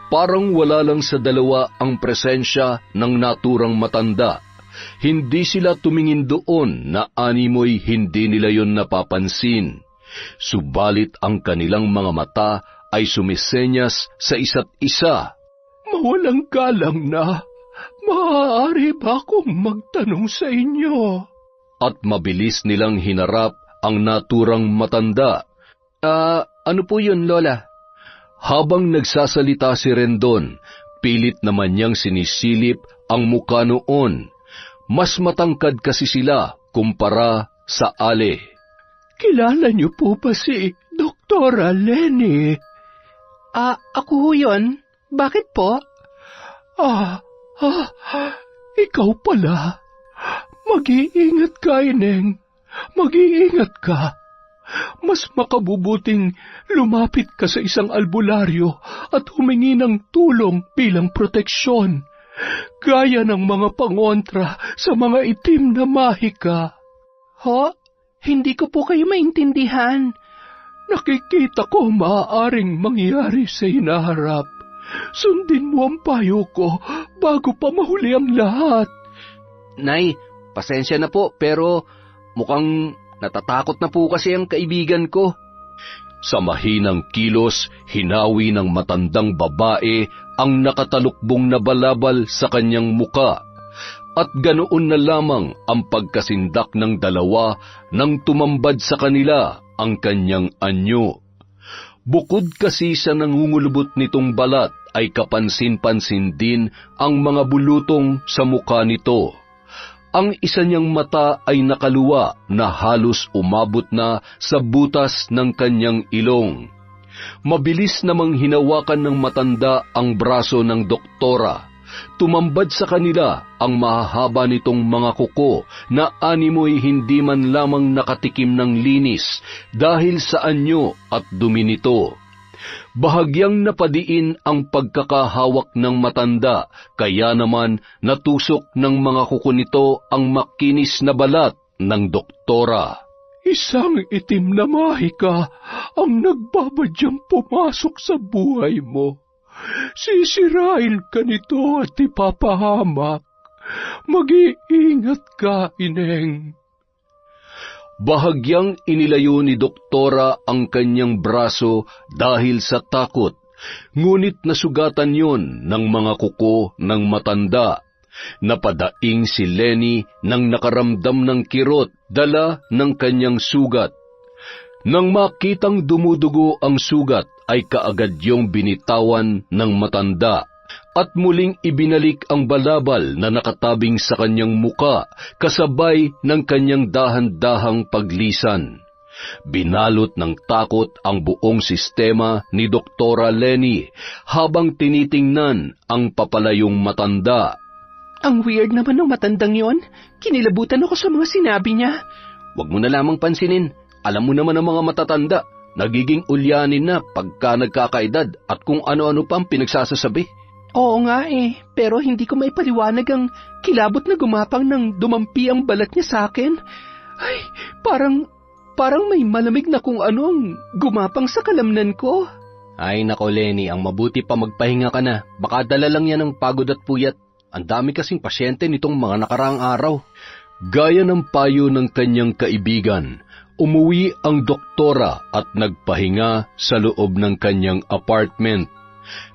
Speaker 1: Parang wala lang sa dalawa ang presensya ng naturang matanda. Hindi sila tumingin doon na animoy hindi nila yon napapansin. Subalit ang kanilang mga mata ay sumisenyas sa isa't isa.
Speaker 4: Mawalang galang na. Maaari ba akong magtanong sa inyo?
Speaker 1: At mabilis nilang hinarap ang naturang matanda.
Speaker 3: Ano po yun, Lola?
Speaker 1: Habang nagsasalita si Rendon, pilit naman niyang sinisilip ang muka noon. Mas matangkad kasi sila kumpara sa Ale.
Speaker 4: Kilala niyo po ba si Doktora Lenny?
Speaker 3: Ako ho yun. Bakit po?
Speaker 4: Ikaw pala. Mag-iingat ka, Ineng. Mag-iingat ka. Mas makabubuting lumapit ka sa isang albularyo at humingi ng tulong bilang proteksyon. Gaya ng mga pangontra sa mga itim na mahika.
Speaker 3: Ho? Hindi ko po kayo maintindihan.
Speaker 4: Nakikita ko maaaring mangyari sa hinaharap. Sundin mo ang payo ko bago pa mahuli ang lahat.
Speaker 2: Nay, pasensya na po pero mukhang natatakot na po kasi ang kaibigan ko.
Speaker 1: Sa mahinang kilos, hinawi ng matandang babae ang nakatalukbong na balabal sa kanyang muka. At ganoon na lamang ang pagkasindak ng dalawa nang tumambad sa kanila ang kanyang anyo. Bukod kasi sa nangungulubot nitong balat ay kapansin-pansin din ang mga bulutong sa muka nito. Ang isa niyang mata ay nakaluwa na halos umabot na sa butas ng kanyang ilong. Mabilis namang hinawakan ng matanda ang braso ng doktora. Tumambad sa kanila ang mahahaba nitong mga kuko na animoy hindi man lamang nakatikim ng linis dahil sa anyo at dumi nito. Bahagyang napadiin ang pagkakahawak ng matanda, kaya naman natusok ng mga kuko nito ang makinis na balat ng doktora.
Speaker 4: Isang itim na mahika ang nagbabadyang pumasok sa buhay mo. Sisirain ka nito at ipapahamak. Mag-iingat ka, Ineng.
Speaker 1: Bahagyang inilayo ni doktora ang kanyang braso dahil sa takot, ngunit nasugatan yon ng mga kuko ng matanda. Napadaing si Lenny nang nakaramdam ng kirot dala ng kanyang sugat. Nang makitang dumudugo ang sugat, ay kaagad yung binitawan ng matanda. at muling ibinalik ang balabal na nakatabing sa kanyang muka kasabay ng kanyang dahan-dahang paglisan. Binalot ng takot ang buong sistema ni Doktora Lenny habang tinitingnan ang papalayong matanda.
Speaker 3: Ang weird naman ng matandang yon. Kinilabutan ako sa mga sinabi niya.
Speaker 2: Huwag mo na lamang pansinin. Alam mo naman ang mga matatanda. Nagiging ulyanin na pagka nagkakaedad at kung ano-ano pa ang pinagsasasabi.
Speaker 3: Oo nga pero hindi ko maipaliwanag ang kilabot na gumapang nang dumampi ang balat niya sa akin. Ay, parang may malamig na kung ano ang gumapang sa kalamnan ko.
Speaker 2: Ay nako Lenny, ang mabuti pa magpahinga ka na. Baka dala lang yan ng pagod at puyat. Ang dami kasing pasyente nitong mga nakaraang araw.
Speaker 1: Gaya ng payo ng kanyang kaibigan, umuwi ang doktora at nagpahinga sa loob ng kanyang apartment.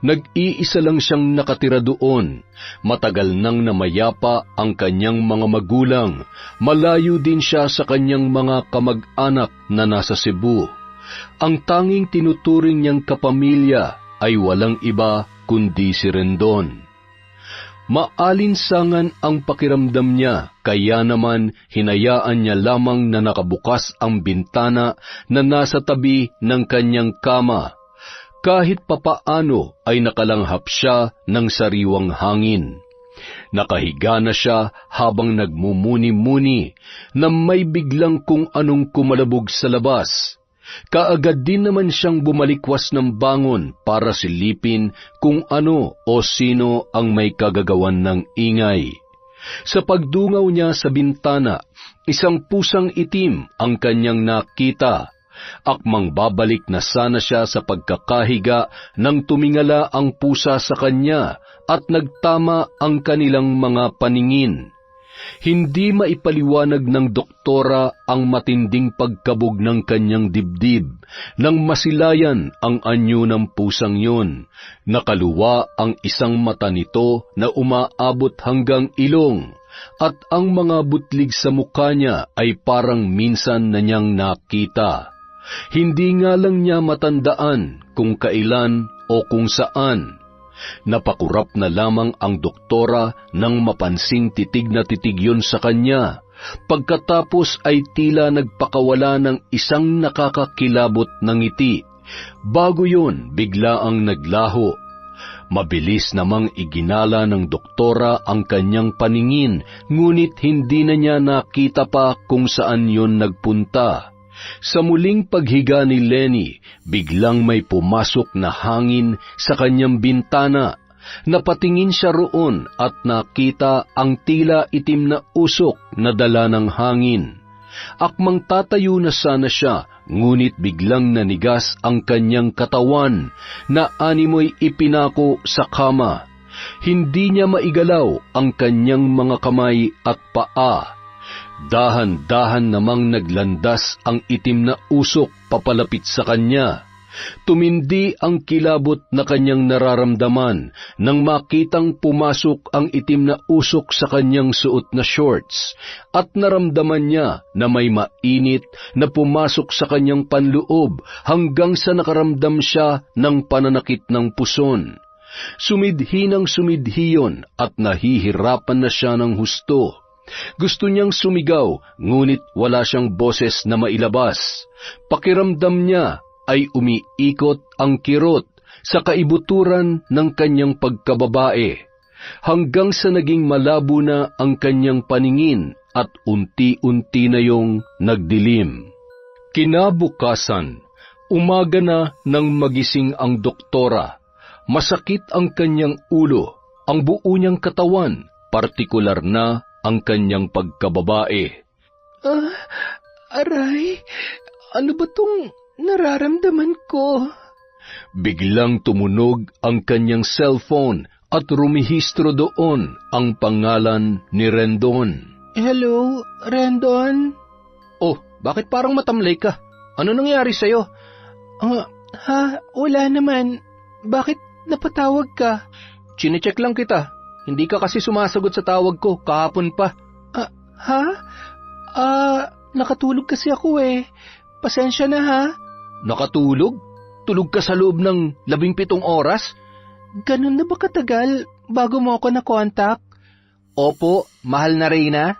Speaker 1: Nag-iisa lang siyang nakatira doon. Matagal nang namayapa ang kanyang mga magulang. Malayo din siya sa kanyang mga kamag-anak na nasa Cebu. Ang tanging tinuturing niyang kapamilya ay walang iba kundi si Rendon. Maalinsangan ang pakiramdam niya, kaya naman hinayaan niya lamang na nakabukas ang bintana na nasa tabi ng kanyang kama. Kahit papaano ay nakalanghap siya ng sariwang hangin. Nakahiga na siya habang nagmumuni-muni na may biglang kung anong kumalabog sa labas. Kaagad din naman siyang bumalikwas ng bangon para silipin kung ano o sino ang may kagagawan ng ingay. Sa pagdungaw niya sa bintana, isang pusang itim ang kanyang nakita. Akmang babalik na sana siya sa pagkakahiga nang tumingala ang pusa sa kanya at nagtama ang kanilang mga paningin. Hindi maipaliwanag ng doktora ang matinding pagkabog ng kanyang dibdib nang masilayan ang anyo ng pusang yun. Nakaluwa ang isang mata nito na umaabot hanggang ilong at ang mga butlig sa mukha niya ay parang minsan na niyang nakita. Hindi nga lang niya matandaan kung kailan o kung saan. Napakurap na lamang ang doktora nang mapansing titig na titig yun sa kanya. Pagkatapos ay tila nagpakawala ng isang nakakakilabot na ngiti. Bago yun, bigla ang naglaho. Mabilis namang iginala ng doktora ang kanyang paningin, ngunit hindi na niya nakita pa kung saan yun nagpunta. Sa muling paghiga ni Lenny, biglang may pumasok na hangin sa kanyang bintana. Napatingin siya roon at nakita ang tila itim na usok na dala ng hangin. Akmang tatayo na sana siya, ngunit biglang nanigas ang kanyang katawan na animoy ipinako sa kama. Hindi niya maigalaw ang kanyang mga kamay at paa. Dahan-dahan namang naglandas ang itim na usok papalapit sa kanya. Tumindi ang kilabot na kanyang nararamdaman nang makitang pumasok ang itim na usok sa kanyang suot na shorts at naramdaman niya na may mainit na pumasok sa kanyang panloob hanggang sa nakaramdam siya ng pananakit ng puson. Sumidhi ng sumidhi yun at nahihirapan na siya ng husto. Gusto niyang sumigaw, ngunit wala siyang boses na mailabas. Pakiramdam niya ay umiikot ang kirot sa kaibuturan ng kanyang pagkababae, hanggang sa naging malabo na ang kanyang paningin at unti-unti na yung nagdilim. Kinabukasan, umaga na nang magising ang doktora. Masakit ang kanyang ulo, ang buo niyang katawan, partikular na ang kanyang pagkababae.
Speaker 3: Aray, ano ba tong nararamdaman ko?
Speaker 1: Biglang tumunog ang kanyang cellphone at rumihistro doon ang pangalan ni Rendon.
Speaker 3: Hello, Rendon?
Speaker 2: Oh, bakit parang matamlay ka? Ano nangyari sa'yo?
Speaker 3: Wala naman. Bakit napatawag ka?
Speaker 2: Chinecheck lang kita. Hindi ka kasi sumasagot sa tawag ko kahapon pa.
Speaker 3: Nakatulog kasi ako Pasensya na ha.
Speaker 2: Nakatulog? Tulog ka sa loob ng 17 oras?
Speaker 3: Ganun na ba katagal bago mo ako na-contact?
Speaker 2: Opo, mahal na Reyna.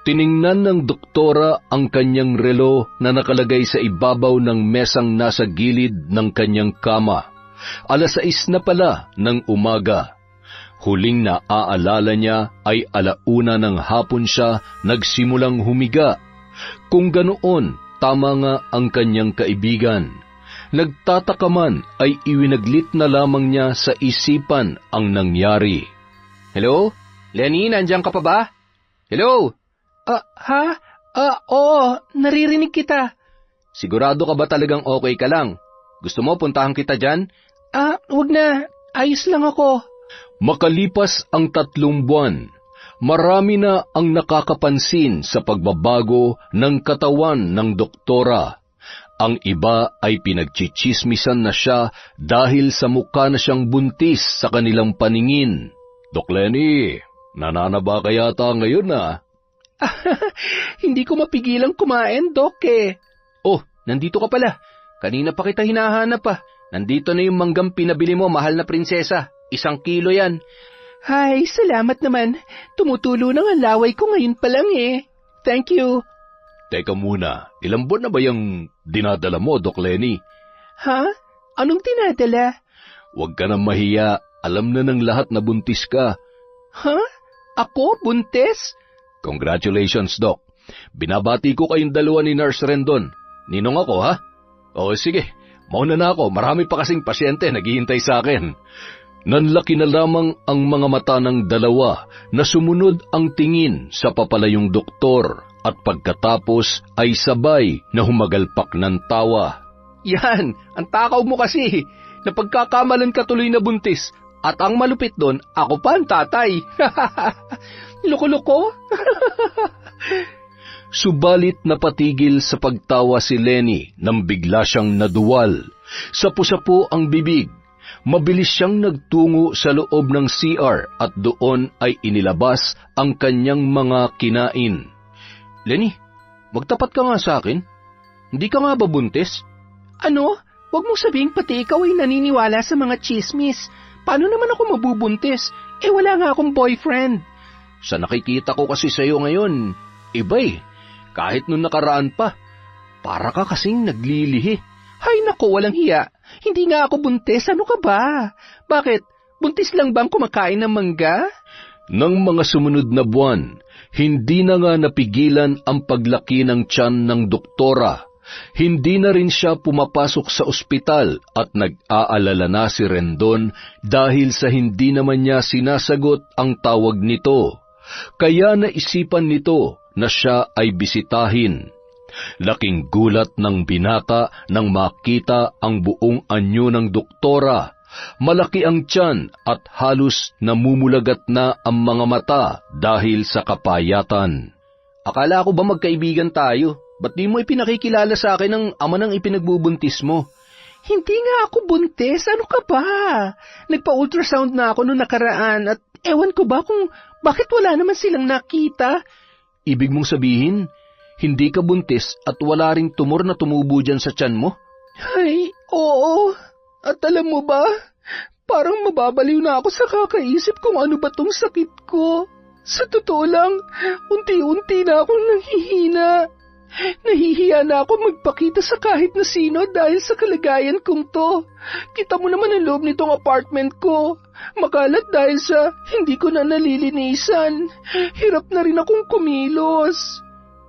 Speaker 1: Tiningnan ng doktora ang kanyang relo na nakalagay sa ibabaw ng mesang nasa gilid ng kanyang kama. 6:00 na pala ng umaga. Huling naaalala niya ay 1:00 ng hapon siya nagsimulang humiga. Kung ganoon, tama nga ang kanyang kaibigan. Nagtataka man ay iwinaglit na lamang niya sa isipan ang nangyari.
Speaker 2: Hello? Lenny, nandiyan ka pa ba? Hello?
Speaker 3: Oo, naririnig kita.
Speaker 2: Sigurado ka ba talagang okay ka lang? Gusto mo puntahan kita dyan?
Speaker 3: Wag na. Ayos lang ako.
Speaker 1: Makalipas ang 3 buwan, marami na ang nakakapansin sa pagbabago ng katawan ng doktora. Ang iba ay pinagchichismisan na siya dahil sa mukha na siyang buntis sa kanilang paningin. Doc Lenny, nananaba ka yata ngayon
Speaker 3: Hindi ko mapigilang kumain, Doc
Speaker 2: Oh, nandito ka pala. Kanina pa kita hinahanap Nandito na yung manggang pinabili mo, mahal na prinsesa. 1 kilo yan.
Speaker 3: Ay, salamat naman. Tumutulo na ang laway ko ngayon pa lang Thank you.
Speaker 1: Teka muna, ilang buwan na ba yung dinadala mo, Doc Lenny?
Speaker 3: Ha? Anong dinadala?
Speaker 1: Huwag ka nang mahiya, alam na ng lahat na buntis ka.
Speaker 3: Ha? Ako? Buntis?
Speaker 1: Congratulations, Doc. Binabati ko kayong dalawa ni Nurse Rendon. Ninong ako, ha? O sige, mauna na ako. Marami pa kasing pasyente naghihintay sa akin. Nanlaki na lamang ang mga mata ng dalawa na sumunod ang tingin sa papalayong doktor at pagkatapos ay sabay na humagalpak ng tawa.
Speaker 2: Yan, ang takaw mo kasi. Napagkakamalan ka tuloy na buntis. At ang malupit doon, ako pa ang tatay.
Speaker 3: Loko-loko?
Speaker 1: Subalit napatigil sa pagtawa si Lenny nang bigla siyang naduwal. Sapu-sapu ang bibig. Mabilis siyang nagtungo sa loob ng CR at doon ay inilabas ang kanyang mga kinain.
Speaker 2: Lenny, magtapat ka nga sa akin. Hindi ka nga ba buntis?
Speaker 3: Ano? Huwag mong sabihing pati ikaw ay naniniwala sa mga chismis. Paano naman ako mabubuntis? Wala nga akong boyfriend.
Speaker 2: Sa nakikita ko kasi sa'yo ngayon, iba Kahit nung nakaraan pa, para ka kasing naglilihi.
Speaker 3: Hay nako, walang hiya. Hindi nga ako buntis, ano ka ba? Bakit? Buntis lang bang kumakain ng mangga?
Speaker 1: Nang mga sumunod na buwan, hindi na nga napigilan ang paglaki ng tiyan ng doktora. Hindi na rin siya pumapasok sa ospital at nag-aalala na si Rendon dahil sa hindi naman niya sinasagot ang tawag nito. Kaya naisipan nito na siya ay bisitahin. Laking gulat ng binata nang makita ang buong anyo ng doktora. Malaki ang tiyan at halos namumulagat na ang mga mata dahil sa kapayatan.
Speaker 2: Akala ko ba magkaibigan tayo? Ba't di mo ipinakikilala sa akin ang ama ng ipinagbubuntis mo?
Speaker 3: Hindi nga ako buntis, ano ka ba? Nagpa-ultrasound na ako noong nakaraan at ewan ko ba kung bakit wala naman silang nakita.
Speaker 2: Ibig mong sabihin, hindi ka buntis at wala ring tumor na tumubo dyan sa tiyan mo?
Speaker 3: Ay, oo. At alam mo ba, parang mababaliw na ako sa kakaisip kung ano ba tong sakit ko. Sa totoo lang, unti-unti na akong nanghihina. Nahihiya na ako magpakita sa kahit na sino dahil sa kalagayan kong to. Kita mo naman ang loob nitong apartment ko. Makalat dahil sa hindi ko na nalilinisan. Hirap na rin akong kumilos.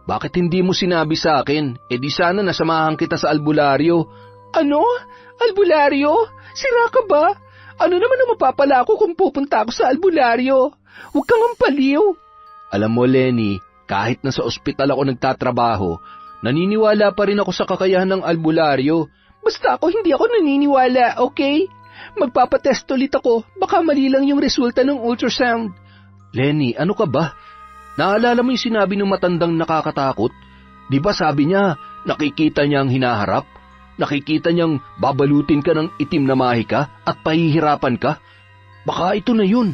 Speaker 2: Bakit hindi mo sinabi sa akin? Di sana nasamahan kita sa albularyo.
Speaker 3: Ano? Albularyo? Sira ka ba? Ano naman ang mapapala ko kung pupunta ako sa albularyo? Huwag kang ampaliw.
Speaker 2: Alam mo, Lenny, kahit na sa ospital ako nagtatrabaho, naniniwala pa rin ako sa kakayahan ng albularyo.
Speaker 3: Basta ako hindi ako naniniwala, okay? Magpapatest ulit ako, baka mali lang yung resulta ng ultrasound.
Speaker 2: Lenny, ano ka ba? Naalala mo yung sinabi ng matandang nakakatakot? Di ba sabi niya, nakikita niya ang hinaharap? Nakikita niyang babalutin ka ng itim na mahika at pahihirapan ka? Baka ito na yun.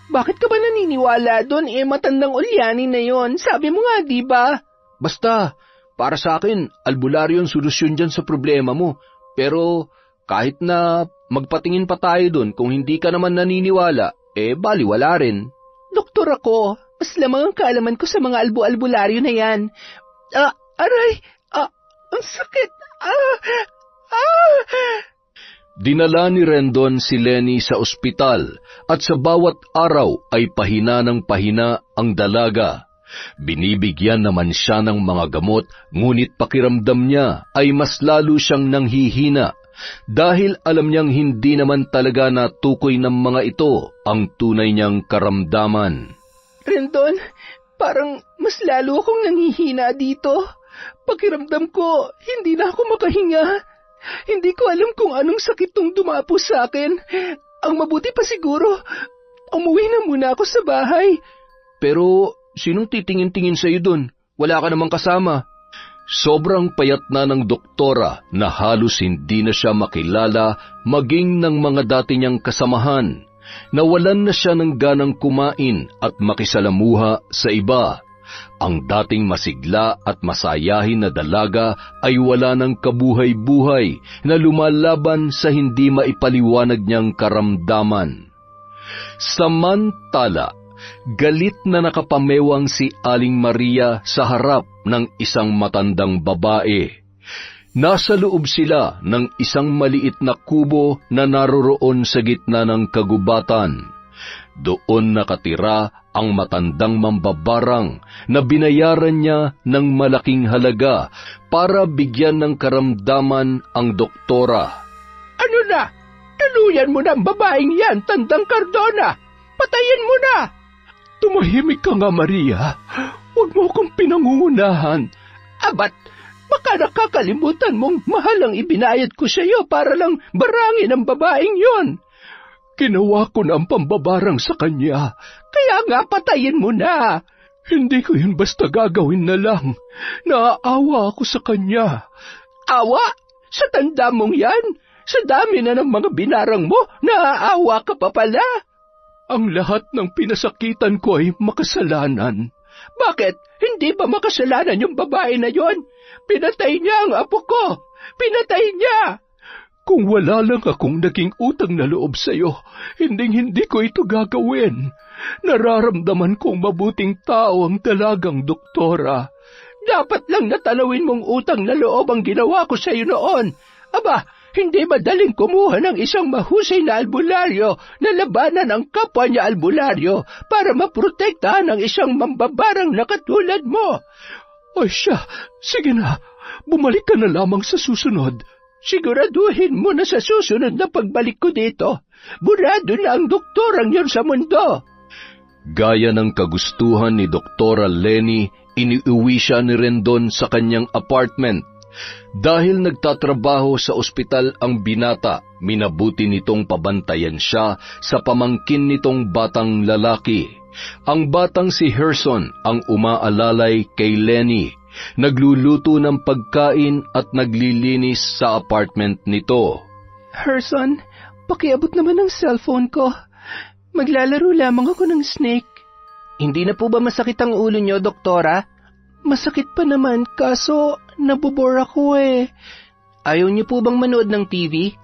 Speaker 3: Bakit ka ba naniniwala doon? Matandang ulyanin na yon. Sabi mo nga, di ba?
Speaker 2: Basta, para sa akin, albularyo ang solusyon dyan sa problema mo. Pero kahit na magpatingin pa tayo dun. Kung hindi ka naman naniniwala, baliwala rin.
Speaker 3: Doktor ako, mas lamang ang kaalaman ko sa mga albularyo na yan. Aray! Ang sakit!
Speaker 1: Dinala ni Rendon si Lenny sa ospital at sa bawat araw ay pahina ng pahina ang dalaga. Binibigyan naman siya ng mga gamot, ngunit pakiramdam niya ay mas lalo siyang nanghihina dahil alam niyang hindi naman talaga natukoy ng mga ito ang tunay niyang karamdaman.
Speaker 3: Rendon, parang mas lalo akong nanghihina dito. Pakiramdam ko, hindi na ako makahinga. Hindi ko alam kung anong sakit tong dumapo sa akin. Ang mabuti pa siguro, umuwi na muna ako sa bahay.
Speaker 2: Pero sinong titingin-tingin sa'yo dun? Wala ka namang kasama.
Speaker 1: Sobrang payat na ng doktora na halos hindi na siya makilala maging ng mga dati niyang kasamahan. Nawalan na siya ng ganang kumain at makisalamuha sa iba. Ang dating masigla at masayahin na dalaga ay wala ng kabuhay-buhay na lumalaban sa hindi maipaliwanag niyang karamdaman. Samantala, galit na nakapamewang si Aling Maria sa harap ng isang matandang babae. Nasa loob sila ng isang maliit na kubo na naroroon sa gitna ng kagubatan. Doon nakatira ang matandang mambabarang na binayaran niya ng malaking halaga para bigyan ng karamdaman ang doktora.
Speaker 4: Ano na? Tuluyan mo na ang babaeng yan, Tandang Cardona! Patayin mo na!
Speaker 3: Tumahimik ka nga, Maria. Huwag mo akong pinangungunahan.
Speaker 4: Abat, baka nakakalimutan mong mahalang ibinayad ko sa iyo para lang barangin ang babaeng yon.
Speaker 3: Ginawa ko na ang pambabarang sa kanya.
Speaker 4: Kaya nga patayin mo na.
Speaker 3: Hindi ko yun basta gagawin na lang. Naaawa ako sa kanya.
Speaker 4: Awa? Sa tanda mong yan? Sa dami na ng mga binarang mo, naaawa ka pa pala?
Speaker 3: Ang lahat ng pinasakitan ko ay makasalanan.
Speaker 4: Bakit? Hindi ba makasalanan yung babae na yon? Pinatay niya ang apo ko. Pinatay niya.
Speaker 3: Kung wala lang akong naging utang na loob sa'yo, hindi ko ito gagawin. Nararamdaman kong mabuting tao ang dalagang doktora.
Speaker 4: Dapat lang natanawin mong utang na loob ang ginawa ko sa'yo noon. Aba, hindi madaling kumuha ng isang mahusay na albularyo na labanan ang kapwa niya albularyo para maprotektahan ang isang mambabarang na katulad mo.
Speaker 3: Ay siya, sige na, bumalik ka na lamang sa susunod.
Speaker 4: Siguraduhin mo na sa susunod na pagbalik ko dito, burado na ang doktorang yon sa mundo.
Speaker 1: Gaya ng kagustuhan ni Doktora Lenny, iniuwi siya ni Rendon sa kanyang apartment. Dahil nagtatrabaho sa ospital ang binata, minabuti nitong pabantayan siya sa pamangkin nitong batang lalaki. Ang batang si Herson ang umaalalay kay Lenny. Nagluluto ng pagkain at naglilinis sa apartment nito.
Speaker 3: Herson, pakiabot naman ang cellphone ko. Maglalaro lamang ako ng snake.
Speaker 2: Hindi na po ba masakit ang ulo niyo, doktora?
Speaker 3: Masakit pa naman, kaso nabobore ako eh.
Speaker 2: Ayaw niyo po bang manood ng TV?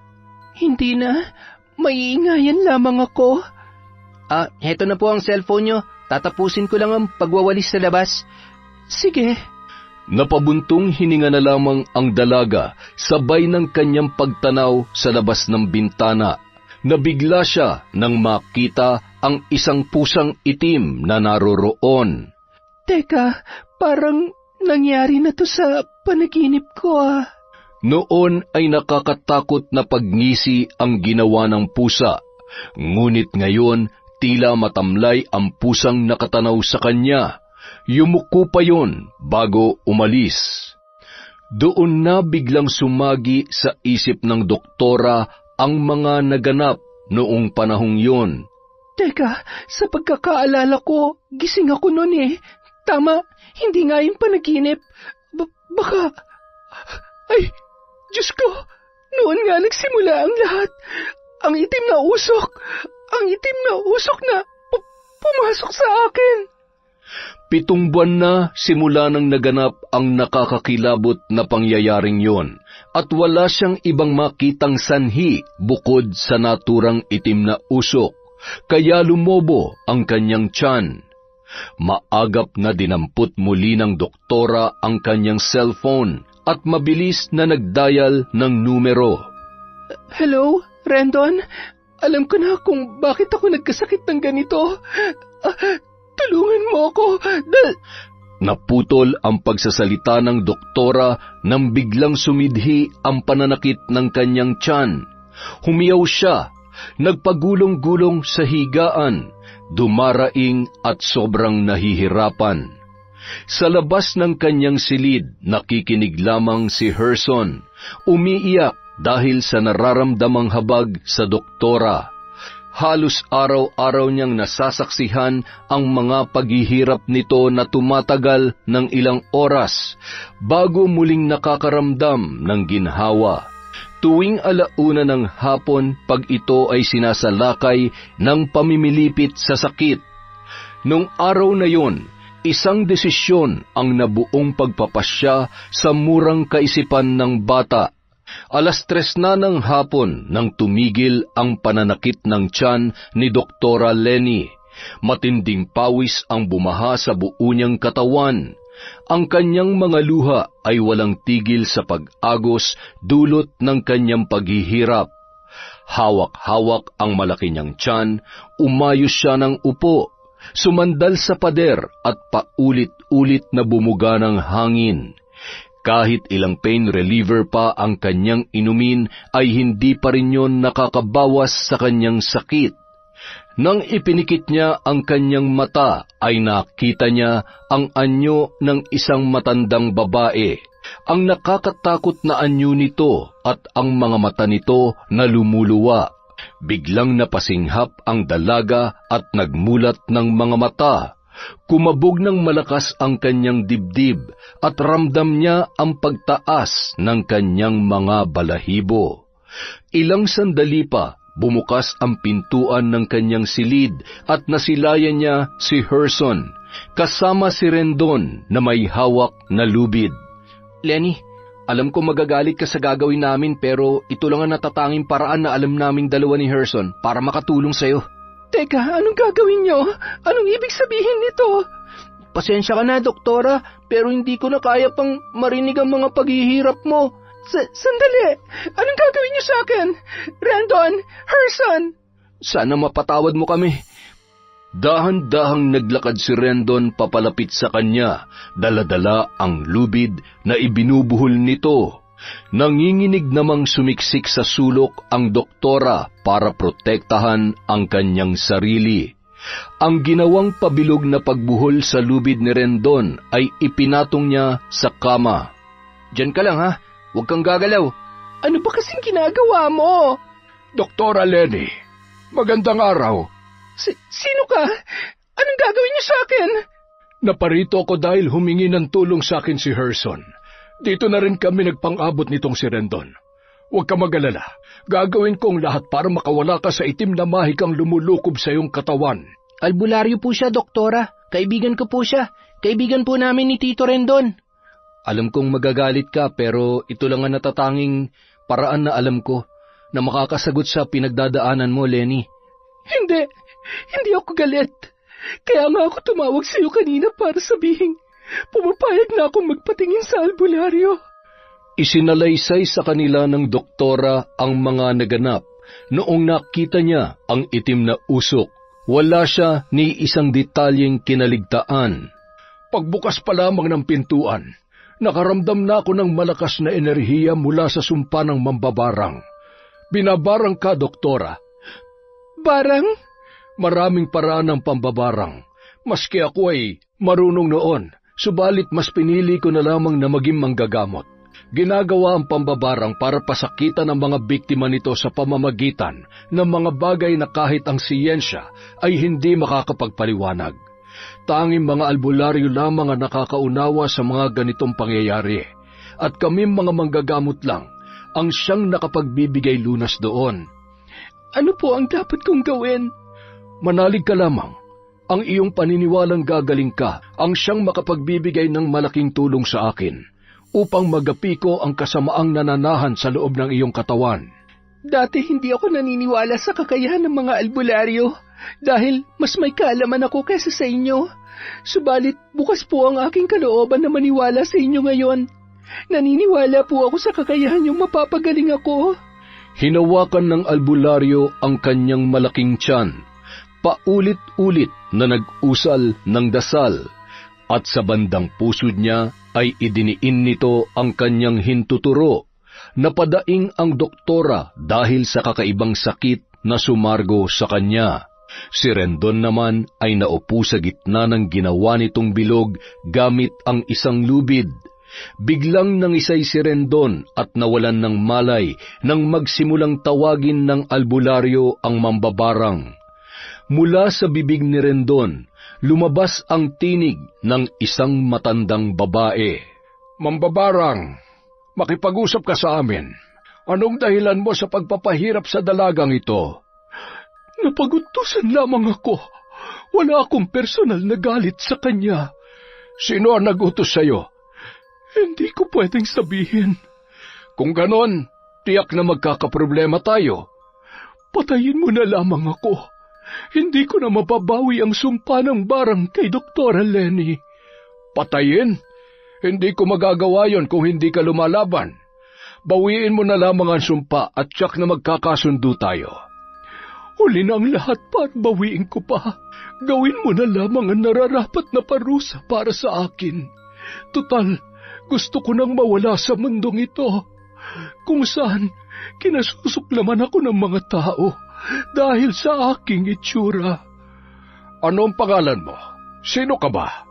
Speaker 3: Hindi na, maiingayan lamang ako.
Speaker 2: Heto na po ang cellphone niyo. Tatapusin ko lang ang pagwawalis sa labas.
Speaker 3: Sige.
Speaker 1: Napabuntong hininga na lamang ang dalaga sabay ng kanyang pagtanaw sa labas ng bintana. Nabigla siya nang makita ang isang pusang itim na naroroon.
Speaker 3: Teka, parang nangyari na to sa panaginip ko ah.
Speaker 1: Noon ay nakakatakot na pagngisi ang ginawa ng pusa. Ngunit ngayon, tila matamlay ang pusang nakatanaw sa kanya. Yumuko pa yon bago umalis. Doon na biglang sumagi sa isip ng doktora ang mga naganap noong panahong yon.
Speaker 3: Teka, sa pagkakaalala ko, gising ako noon eh. Tama, hindi nga yung panaginip. Baka... Ay, Diyos ko, noon nga nagsimula ang lahat. Ang itim na usok na pumasok sa akin.
Speaker 1: 7 buwan na simula nang naganap ang nakakakilabot na pangyayaring yon, at wala siyang ibang makitang sanhi bukod sa naturang itim na usok, kaya lumobo ang kanyang tiyan. Maagap na dinampot muli ng doktora ang kanyang cellphone at mabilis na nagdial ng numero.
Speaker 3: Hello, Rendon? Alam ko na kung bakit ako nagkasakit ng ganito. Tulungan mo ako.
Speaker 1: Naputol ang pagsasalita ng doktora nang biglang sumidhi ang pananakit ng kanyang tiyan. Humiyaw siya, nagpagulong-gulong sa higaan, dumaraing at sobrang nahihirapan. Sa labas ng kanyang silid, nakikinig lamang si Herson, umiiyak dahil sa nararamdamang habag sa doktora. Halos araw-araw niyang nasasaksihan ang mga paghihirap nito na tumatagal ng ilang oras bago muling nakakaramdam ng ginhawa. Tuwing 1:00 ng hapon pag ito ay sinasalakay ng pamimilipit sa sakit. Nung araw na yon, isang desisyon ang nabuong pagpapasya sa murang kaisipan ng bata. 3:00 na ng hapon nang tumigil ang pananakit ng tiyan ni Doktora Lenny. Matinding pawis ang bumaha sa buo niyang katawan. Ang kanyang mga luha ay walang tigil sa pag-agos dulot ng kanyang paghihirap. Hawak-hawak ang malaki niyang tiyan, umayos siya ng upo, sumandal sa pader at paulit-ulit na bumuga ng hangin. Kahit ilang pain reliever pa ang kanyang inumin, ay hindi pa rin yon nakakabawas sa kanyang sakit. Nang ipinikit niya ang kanyang mata, ay nakita niya ang anyo ng isang matandang babae. Ang nakakatakot na anyo nito at ang mga mata nito na lumuluwa. Biglang napasinghap ang dalaga at nagmulat ng mga mata. Kumabog ng malakas ang kanyang dibdib at ramdam niya ang pagtaas ng kanyang mga balahibo. Ilang sandali pa, bumukas ang pintuan ng kanyang silid at nasilayan niya si Herson, kasama si Rendon na may hawak na lubid.
Speaker 2: Lenny, alam ko magagalit ka sa gagawin namin pero ito lang ang natatanging paraan na alam naming dalawa ni Herson para makatulong sa'yo.
Speaker 3: Teka, anong gagawin niyo? Anong ibig sabihin nito?
Speaker 2: Pasensya ka na, doktora, pero hindi ko na kaya pang marinig ang mga paghihirap mo.
Speaker 3: Sandali! Anong gagawin niyo sa akin? Rendon! Herson!
Speaker 2: Sana mapatawad mo kami.
Speaker 1: Dahan-dahang naglakad si Rendon papalapit sa kanya, dala-dala ang lubid na ibinubuhol nito. Nanginginig namang sumiksik sa sulok ang doktora para protektahan ang kanyang sarili. Ang ginawang pabilog na pagbuhol sa lubid ni Rendon ay ipinatong niya sa kama.
Speaker 2: Diyan ka lang ha, huwag kang gagalaw.
Speaker 3: Ano ba kasing ginagawa mo?
Speaker 4: Doktora Lenny, magandang araw.
Speaker 3: Sino ka? Anong gagawin niyo sa akin?
Speaker 4: Naparito ako dahil humingi ng tulong sa akin si Herson. Dito na rin kami nagpang-abot nitong si Rendon. Huwag ka mag-alala. Gagawin kong lahat para makawala ka sa itim na mahikang lumulukob sa iyong katawan.
Speaker 3: Albularyo po siya, doktora. Kaibigan ko po siya. Kaibigan po namin ni Tito Rendon.
Speaker 2: Alam kong magagalit ka pero ito lang ang natatanging paraan na alam ko na makakasagot sa pinagdadaanan mo, Lenny.
Speaker 3: Hindi ako galit. Kaya nga ako tumawag sa iyo kanina para sabihin, pumapayag na akong magpatingin sa albularyo.
Speaker 1: Isinalaysay sa kanila ng doktora ang mga naganap. Noong nakita niya ang itim na usok, wala siya ni isang detalyeng kinaligtaan.
Speaker 4: Pagbukas pa lamang ng pintuan, nakaramdam na ako ng malakas na enerhiya mula sa sumpa ng mambabarang. Binabarang ka, doktora.
Speaker 3: Barang?
Speaker 4: Maraming paraan ng pambabarang. Maski ako ay marunong noon, subalit mas pinili ko na lamang na maging manggagamot. Ginagawa ang pambabarang para pasakitan ang mga biktima nito sa pamamagitan ng mga bagay na kahit ang siyensya ay hindi makakapagpaliwanag. Tanging mga albularyo lamang ang nakakaunawa sa mga ganitong pangyayari, at kami mga manggagamot lang ang siyang nakapagbibigay lunas doon.
Speaker 3: Ano po ang dapat kong gawin?
Speaker 4: Manalig ka lamang.
Speaker 1: Ang iyong paniniwalang gagaling ka ang siyang makapagbibigay ng malaking tulong sa akin upang magapi ko ang kasamaang nananahan sa loob ng iyong katawan.
Speaker 3: Dati hindi ako naniniwala sa kakayahan ng mga albularyo dahil mas may kaalaman ako kaysa sa inyo. Subalit bukas po ang aking kalooban na maniwala sa inyo ngayon. Naniniwala po ako sa kakayahan yung mapapagaling ako.
Speaker 1: Hinawakan ng albularyo ang kanyang malaking tiyan, paulit-ulit na nag-usal ng dasal, at sa bandang pusod niya ay idiniin nito ang kanyang hintuturo. Napadaing ang doktora dahil sa kakaibang sakit na sumargo sa kanya. Si Rendon naman ay naupo sa gitna ng ginawa nitong bilog gamit ang isang lubid. Biglang nangisay si Rendon at nawalan ng malay nang magsimulang tawagin ng albularyo ang mambabarang. Mula sa bibig ni Rendon, lumabas ang tinig ng isang matandang babae.
Speaker 2: Mambabarang, makipag-usap ka sa amin. Anong dahilan mo sa pagpapahirap sa dalagang ito?
Speaker 1: Napagutusan lamang ako. Wala akong personal na galit sa kanya.
Speaker 2: Sino ang nag-utos sa'yo?
Speaker 1: Hindi ko pwedeng sabihin.
Speaker 2: Kung ganon, tiyak na magkakaproblema tayo.
Speaker 1: Patayin mo na lamang ako. Hindi ko na mababawi ang sumpa ng barang kay Dr. Lenny.
Speaker 2: Patayin? Hindi ko magagawa yon kung hindi ka lumalaban. Bawiin mo na lamang ang sumpa at tiyak na magkakasundo tayo.
Speaker 1: Huli na ang lahat pa at bawiin ko pa. Gawin mo na lamang ang nararapat na parusa para sa akin. Tutal, gusto ko nang mawala sa mundong ito, kung saan kinasusuklaman ako ng mga tao dahil sa aking itsura.
Speaker 2: Anong pangalan mo? Sino ka ba?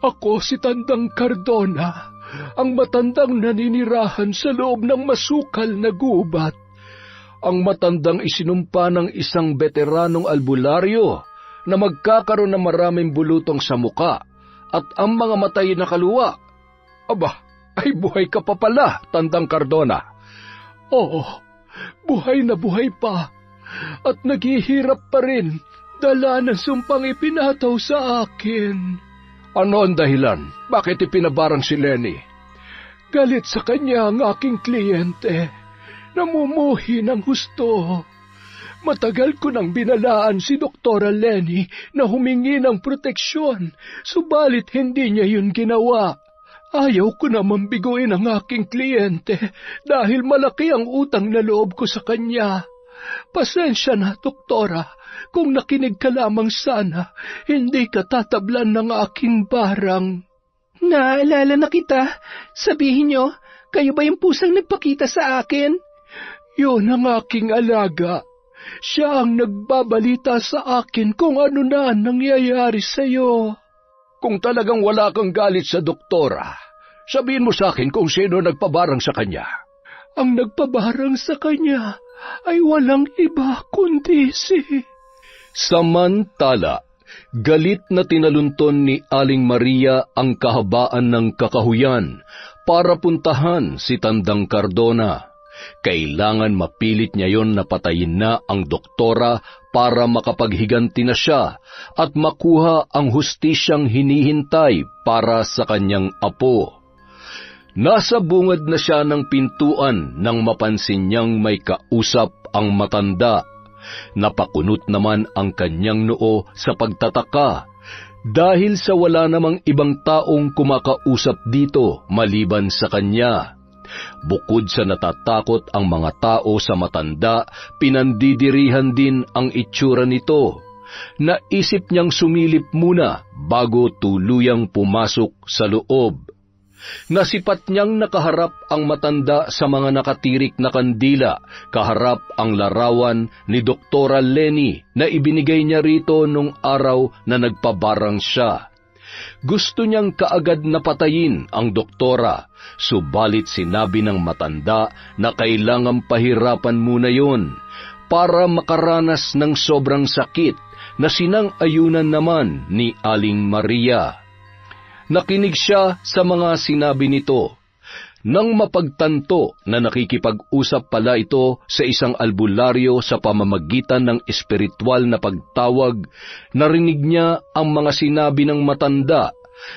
Speaker 1: Ako si Tandang Cardona, ang matandang naninirahan sa loob ng masukal na gubat.
Speaker 2: Ang matandang isinumpa ng isang veteranong albularyo na magkakaroon ng maraming bulutong sa muka at ang mga matay na kaluwa. Aba, ay buhay ka pa pala, Tandang Cardona.
Speaker 1: Oo, buhay na buhay pa at naghihirap pa rin dala ng sumpang ipinataw sa akin.
Speaker 2: Ano ang dahilan? Bakit ipinabarang si Lenny?
Speaker 1: Galit sa kanya ang aking kliyente. Namumuhi ng husto. Matagal ko nang binalaan si Dr. Lenny na humingi ng proteksyon, subalit hindi niya yun ginawa. Ayaw ko naman biguin ang aking kliyente dahil malaki ang utang na loob ko sa kanya. Pasensya na, Doktora, kung nakinig ka lamang sana, hindi ka tatablan ng aking barang. Naalala na kita. Sabihin niyo, kayo ba yung pusang nagpakita sa akin? Yun ang aking alaga. Siya ang nagbabalita sa akin kung ano na nangyayari sa'yo.
Speaker 2: Kung talagang wala kang galit sa doktora, sabihin mo sa akin kung sino nagpabarang sa kanya.
Speaker 1: Ang nagpabarang sa kanya ay walang iba kundi si... Samantala, galit na tinalunton ni Aling Maria ang kahabaan ng kakahuyan para puntahan si Tandang Cardona. Kailangan mapilit niya yon na patayin na ang doktora para makapaghiganti na siya at makuha ang hustisyang hinihintay para sa kanyang apo. Nasa bungad na siya ng pintuan nang mapansin niyang may kausap ang matanda. Napakunot naman ang kanyang noo sa pagtataka dahil sa wala namang ibang taong kumakausap dito maliban sa kanya. Bukod sa natatakot ang mga tao sa matanda, pinandidirihan din ang itsura nito. Naisip niyang sumilip muna bago tuluyang pumasok sa loob. Nasipat niyang nakaharap ang matanda sa mga nakatirik na kandila, kaharap ang larawan ni Dr. Lenny na ibinigay niya rito nung araw na nagpabarang siya. Gusto niyang kaagad na patayin ang doktora, subalit sinabi ng matanda na kailangang pahirapan muna yon para makaranas ng sobrang sakit na sinang-ayunan naman ni Aling Maria. Nakinig siya sa mga sinabi nito. Nang mapagtanto na nakikipag-usap pala ito sa isang albularyo sa pamamagitan ng espiritual na pagtawag, narinig niya ang mga sinabi ng matanda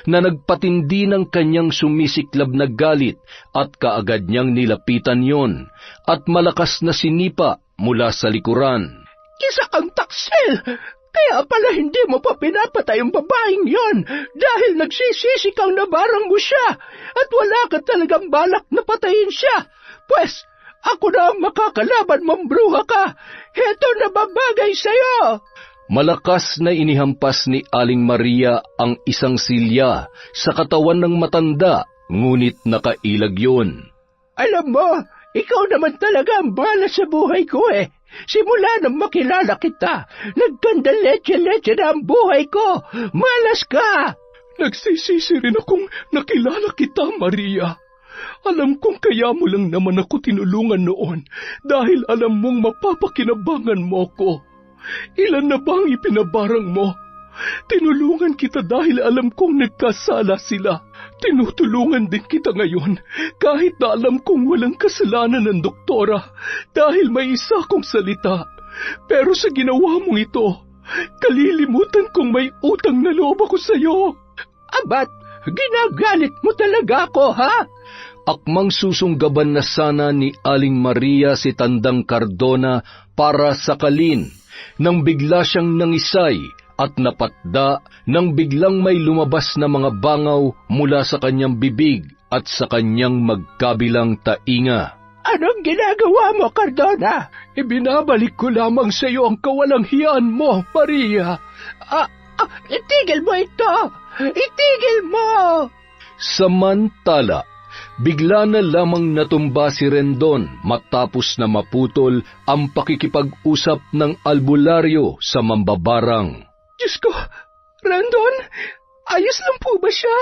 Speaker 1: na nagpatindi ng kanyang sumisiklab na galit at kaagad niyang nilapitan yon at malakas na sinipa mula sa likuran.
Speaker 4: Isa kang taksil! Kaya pala hindi mo pa pinapatay ang babaeng yon dahil nagsisisi kang nabarang mo siya at wala ka talagang balak na patayin siya. Pwes, ako na ang makakalaban mong bruha ka. Heto na babagay sa'yo.
Speaker 1: Malakas na inihampas ni Aling Maria ang isang silya sa katawan ng matanda, ngunit nakailag yun.
Speaker 4: Alam mo, ikaw naman talaga ang bala sa buhay ko eh. Simula nang makilala kita, nagkanda leche-leche na ang buhay ko. Malas ka!
Speaker 2: Nagsisisi rin akong nakilala kita, Maria. Alam kong kaya mo lang naman ako tinulungan noon dahil alam mong mapapakinabangan mo ko. Ilan na ba ang ipinabarang mo? Tinulungan kita dahil alam kong nagkasala sila. Tinutulungan din kita ngayon kahit na alam kong walang kasalanan ng doktora dahil may isa kong salita. Pero sa ginawa mong ito, kalilimutan kong may utang na loob ako sa iyo.
Speaker 4: Abat, ginagalit mo talaga ako, ha?
Speaker 1: Akmang susunggaban na sana ni Aling Maria si Tandang Cardona para sakalin, nang bigla siyang nangisay at napatda nang biglang may lumabas na mga bangaw mula sa kanyang bibig at sa kanyang magkabilang tainga.
Speaker 4: Anong ginagawa mo, Cardona?
Speaker 2: Ibinabalik ko lamang sa iyo ang kawalang hiyaan mo, Maria.
Speaker 4: Itigil mo ito! Itigil mo!
Speaker 1: Samantala, bigla na lamang natumba si Rendon matapos na maputol ang pakikipag-usap ng albularyo sa mambabarang.
Speaker 3: Diyos ko, Rendon, ayos lang po ba siya?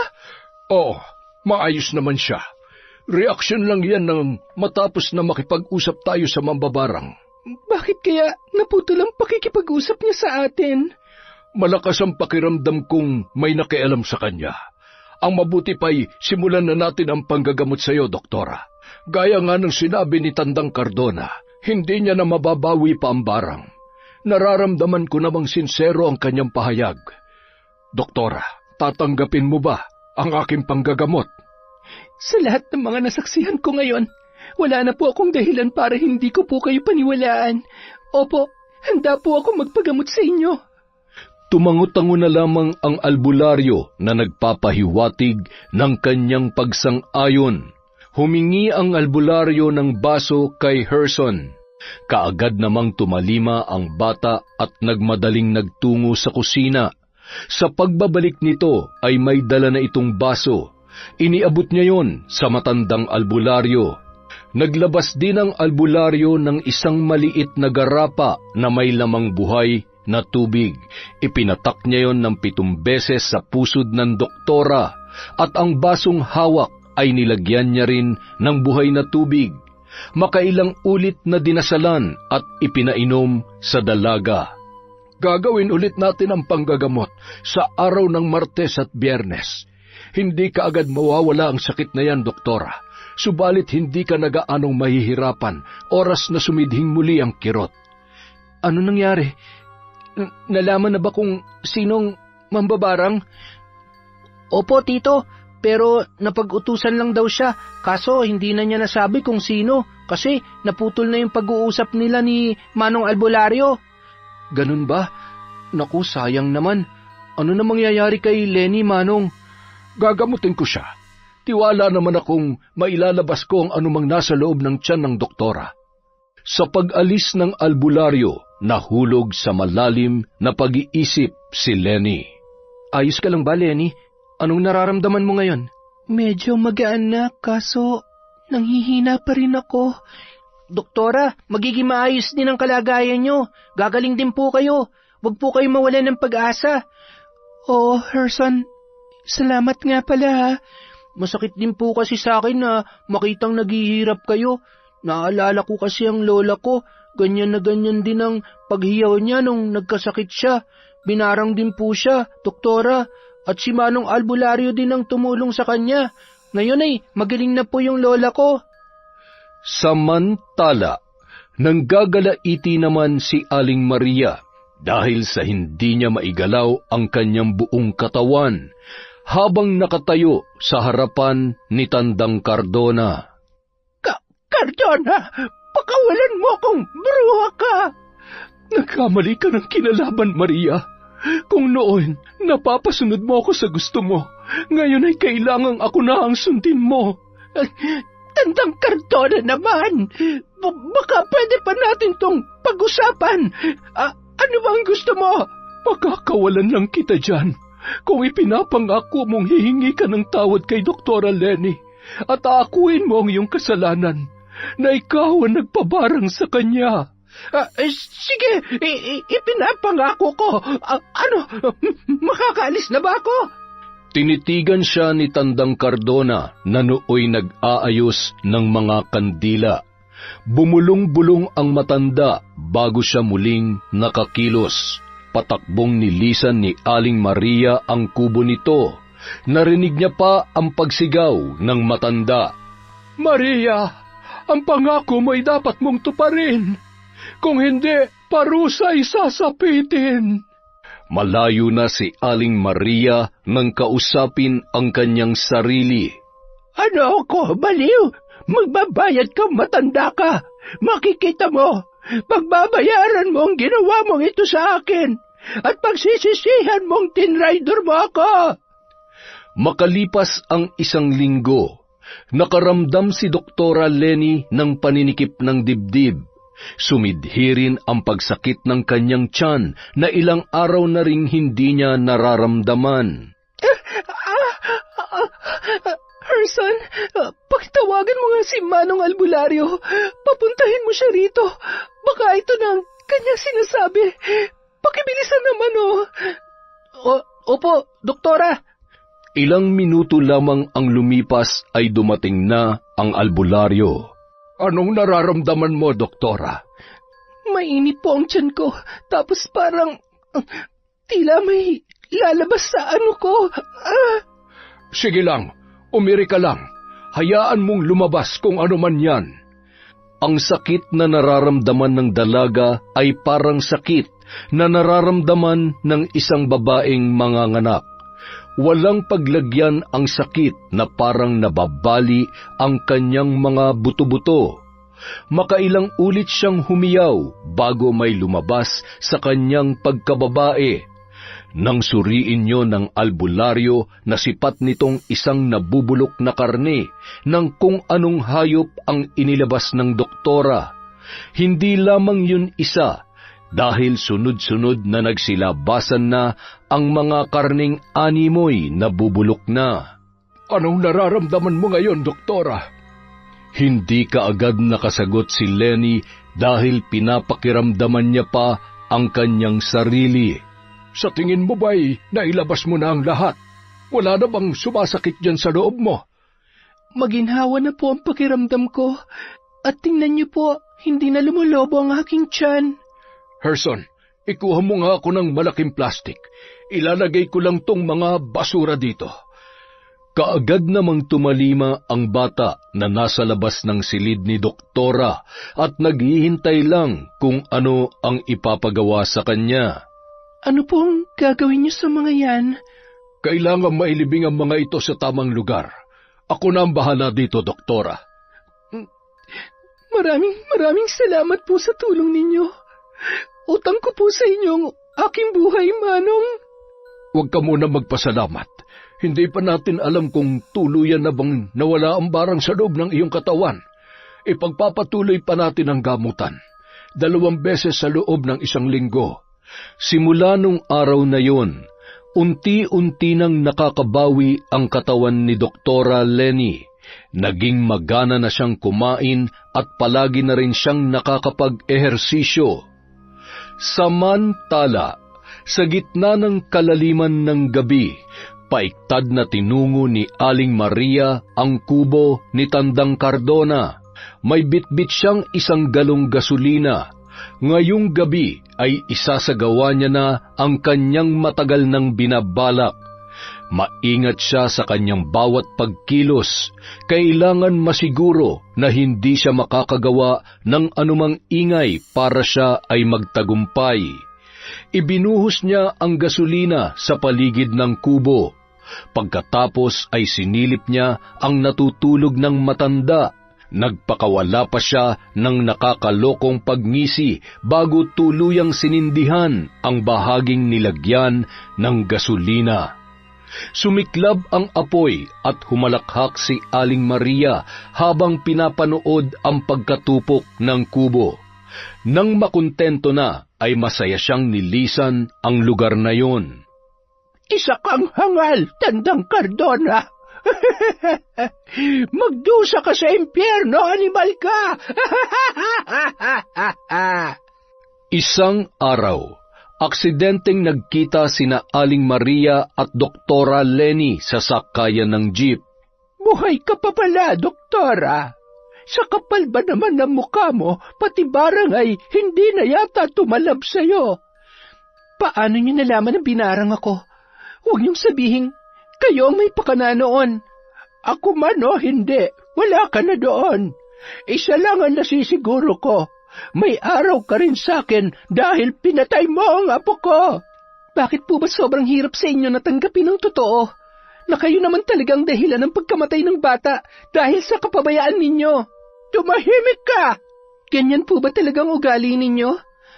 Speaker 2: Oo, maayos naman siya. Reaksyon lang yan nang matapos na makipag-usap tayo sa mambabarang.
Speaker 3: Bakit kaya naputol ang pakikipag-usap niya sa atin?
Speaker 2: Malakas ang pakiramdam kong may nakialam sa kanya. Ang mabuti pa'y simulan na natin ang panggagamot sa iyo, doktora. Gaya nga ng sinabi ni Tandang Cardona, hindi niya na mababawi pa ang barang. Nararamdaman ko namang sinsero ang kanyang pahayag. Doktora, tatanggapin mo ba ang aking panggagamot?
Speaker 3: Sa lahat ng mga nasaksihan ko ngayon, wala na po akong dahilan para hindi ko po kayo paniwalaan. Opo, handa po ako magpagamot sa inyo.
Speaker 1: Tumango-tango na lamang ang albularyo na nagpapahiwatig ng kanyang pagsang-ayon. Humingi ang albularyo ng baso kay Herson. Kaagad namang tumalima ang bata at nagmadaling nagtungo sa kusina. Sa pagbabalik nito ay may dala na itong baso. Iniabot niya yon sa matandang albularyo. Naglabas din ang albularyo ng isang maliit na garapa na may lamang buhay na tubig. Ipinatak niya yon ng 7 beses sa pusod ng doktora at ang basong hawak ay nilagyan niya rin ng buhay na tubig. Makailang ulit na dinasalan at ipinainom sa dalaga.
Speaker 2: Gagawin ulit natin ang panggagamot sa araw ng Martes at Biyernes. Hindi ka agad mawawala ang sakit na yan, doktora. Subalit hindi ka nagaanong mahihirapan oras na sumidhing muli ang kirot.
Speaker 3: Ano nangyari? Nalaman na ba kung sinong mambabarang? Opo, Tito. Pero napag-utusan lang daw siya, kaso hindi na niya nasabi kung sino, kasi naputol na yung pag-uusap nila ni Manong Albularyo.
Speaker 2: Ganun ba? Naku, sayang naman. Ano na mangyayari kay Lenny, Manong? Gagamutin ko siya. Tiwala naman akong mailalabas ko ang anumang nasa loob ng tiyan ng doktora.
Speaker 1: Sa pag-alis ng albularyo, nahulog sa malalim na pag-iisip si Lenny.
Speaker 3: Ayos ka lang ba, Lenny? Anong nararamdaman mo ngayon? Medyo magaan na, kaso nanghihina pa rin ako. Doktora, magiging maayos din ang kalagayan nyo. Gagaling din po kayo. Huwag po kayo mawalan ng pag-asa. Oo, Herson. Salamat nga pala ha. Masakit din po kasi sa akin na makitang naghihirap kayo. Naalala ko kasi ang lola ko. Ganyan na ganyan din ang paghiyaw niya nung nagkasakit siya. Binarang din po siya, doktora. At si Manong Albularyo din ang tumulong sa kanya. Ngayon ay magaling na po yung lola ko.
Speaker 1: Samantala, nanggagalaiti naman si Aling Maria dahil sa hindi niya maigalaw ang kanyang buong katawan habang nakatayo sa harapan ni Tandang Cardona.
Speaker 4: Cardona, pakawalan mo akong bruha ka!
Speaker 2: Nagkamali ka ng kinalaban, Maria. Kung noon, napapasunod mo ako sa gusto mo, ngayon ay kailangang ako na ang sundin mo.
Speaker 4: Tandang Cardona naman! Baka pwede pa natin tong pag-usapan. Ano bang gusto mo?
Speaker 2: Pagkakawalan lang kita dyan. Kung ipinapangako mong hihingi ka ng tawad kay Doktora Lenny at aakuin mo ang iyong kasalanan na ikaw ang nagpabarang sa kanya.
Speaker 4: Sige, ipinapangako ko. Makakaalis na ba ako?
Speaker 1: Tinitigan siya ni Tandang Cardona na nooy nag-aayos ng mga kandila. Bumulong-bulong ang matanda bago siya muling nakakilos. Patakbong nilisan ni Aling Maria ang kubo nito. Narinig niya pa ang pagsigaw ng matanda.
Speaker 2: Maria, ang pangako mo ay dapat mong tuparin. Kung hindi, parusa ay sasapitin.
Speaker 1: Malayo na si Aling Maria nang kausapin ang kanyang sarili.
Speaker 4: Ano ako, baliw? Magbabayad ka, matanda ka. Makikita mo, pagbabayaran mo ang ginawa mong ito sa akin at pagsisisihan mong tinrider mo ako.
Speaker 1: Makalipas ang 1 linggo, nakaramdam si Doktora Lenny ng paninikip ng dibdib. Sumidhi rin ang pagsakit ng kanyang tiyan na ilang araw na ring hindi niya nararamdaman.
Speaker 3: Herson, pakitawagan mo nga si Manong Albularyo. Papuntahin mo siya rito. Baka ito na ang kanyang sinasabi. Pakibilisan naman, Opo, Doktora.
Speaker 1: Ilang minuto lamang ang lumipas ay dumating na ang albularyo.
Speaker 2: Anong nararamdaman mo, Doktora?
Speaker 3: Mainit po ang tiyan ko. Tapos parang tila may lalabas sa ano ko.
Speaker 2: Sige lang, umiri ka lang. Hayaan mong lumabas kung ano man yan.
Speaker 1: Ang sakit na nararamdaman ng dalaga ay parang sakit na nararamdaman ng isang babaeng manganganak. Walang paglagyan ang sakit na parang nababali ang kanyang mga buto-buto. Makailang ulit siyang humiyaw bago may lumabas sa kanyang pagkababae. Nang suriin niyo ng albularyo na sipat nitong isang nabubulok na karne ng kung anong hayop ang inilabas ng doktora. Hindi lamang yun isa, dahil sunod-sunod na nagsilabasan na ang mga karning animoy na bubulok na.
Speaker 2: Anong nararamdaman mo ngayon, Doktora?
Speaker 1: Hindi kaagad nakasagot si Lenny dahil pinapakiramdaman niya pa ang kanyang sarili.
Speaker 2: Sa tingin mo ba'y nailabas mo na ang lahat? Wala na bang sumasakit dyan sa loob mo?
Speaker 3: Maginhawa na po ang pakiramdam ko. At tingnan niyo po, hindi na lumulobo ang aking tiyan.
Speaker 2: Herson, ikuha mo nga ako ng malaking plastik. Ilalagay ko lang tong mga basura dito.
Speaker 1: Kaagad namang tumalima ang bata na nasa labas ng silid ni Doktora at naghihintay lang kung ano ang ipapagawa sa kanya.
Speaker 3: Ano pong gagawin niyo sa mga yan?
Speaker 2: Kailangan mailibing ang mga ito sa tamang lugar. Ako na ang bahala dito, Doktora.
Speaker 3: Maraming salamat po sa tulong ninyo. Utang ko po sa inyong aking buhay, Manong.
Speaker 2: Huwag ka muna magpasalamat. Hindi pa natin alam kung tuluyan na bang nawala ang barang sa loob ng iyong katawan. Ipagpapatuloy pa natin ang gamutan. 2 beses sa loob ng 1 linggo.
Speaker 1: Simula nung araw na yon, unti-unti nang nakakabawi ang katawan ni Doktora Lenny. Naging magana na siyang kumain at palagi na rin siyang nakakapag-ehersisyo. Samantala, sa gitna ng kalaliman ng gabi, paiktad na tinungo ni Aling Maria ang kubo ni Tandang Cardona. May bitbit siyang 1 galong gasolina. Ngayong gabi ay isasagawa niya na ang kanyang matagal nang binabalak. Maingat siya sa kanyang bawat pagkilos. Kailangan masiguro na hindi siya makakagawa ng anumang ingay para siya ay magtagumpay. Ibinuhos niya ang gasolina sa paligid ng kubo. Pagkatapos ay sinilip niya ang natutulog ng matanda. Nagpakawala pa siya ng nakakalokong pagngisi bago tuluyang sinindihan ang bahaging nilagyan ng gasolina. Sumiklab ang apoy at humalakhak si Aling Maria habang pinapanood ang pagkatupok ng kubo. Nang makuntento na, ay masaya siyang nilisan ang lugar na yon.
Speaker 4: Isa kang hangal, Tandang Cardona. Magdusa ka sa impyerno, animal ka!
Speaker 1: Isang araw, aksidenteng nagkita sina Aling Maria at Doktora Lenny sa sakayan ng jeep.
Speaker 4: Buhay ka pa pala, Doktora. Sa kapal ba naman ng mukha mo, pati barang ay hindi na yata tumalab sa'yo.
Speaker 3: Paano niyo nalaman na binarang ako? Huwag niyong sabihin, kayo ang may pakana noon.
Speaker 4: Ako man o hindi, wala ka na doon. Isa lang ang nasisiguro ko. May araw ka rin sa'kin dahil pinatay mo ang apo ko.
Speaker 3: Bakit po ba sobrang hirap sa inyo natanggapin ang totoo? Na kayo naman talagang dahilan ng pagkamatay ng bata dahil sa kapabayaan ninyo.
Speaker 4: Tumahimik ka!
Speaker 3: Ganyan po ba talagang ugali ninyo?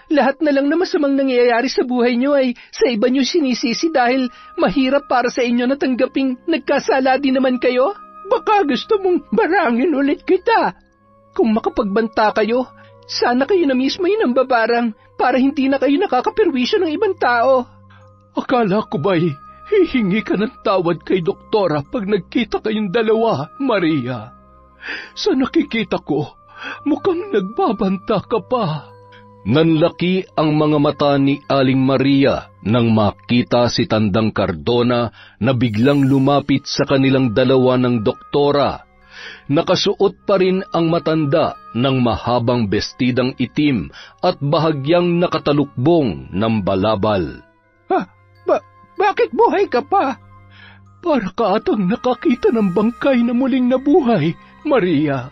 Speaker 3: Lahat na lang na masamang nangyayari sa buhay nyo ay sa iba nyo sinisisi dahil mahirap para sa inyo na tanggaping nagkasala din naman kayo?
Speaker 4: Baka gusto mong barangin ulit kita.
Speaker 3: Kung makapagbanta kayo, sana kayo na mismo yun ang babarang para hindi na kayo nakakaperwisyo ng ibang tao.
Speaker 4: Akala ko ba'y hihingi ka ng tawad kay Doktora pag nagkita kayong dalawa, Maria? Sa nakikita ko, mukhang nagbabanta ka pa.
Speaker 1: Nanlaki ang mga mata ni Aling Maria nang makita si Tandang Cardona na biglang lumapit sa kanilang dalawa ng doktora. Nakasuot pa rin ang matanda ng mahabang bestidang itim at bahagyang nakatalukbong ng balabal.
Speaker 4: Bakit buhay ka pa? Para ka atang nakakita ng bangkay na muling nabuhay, Maria.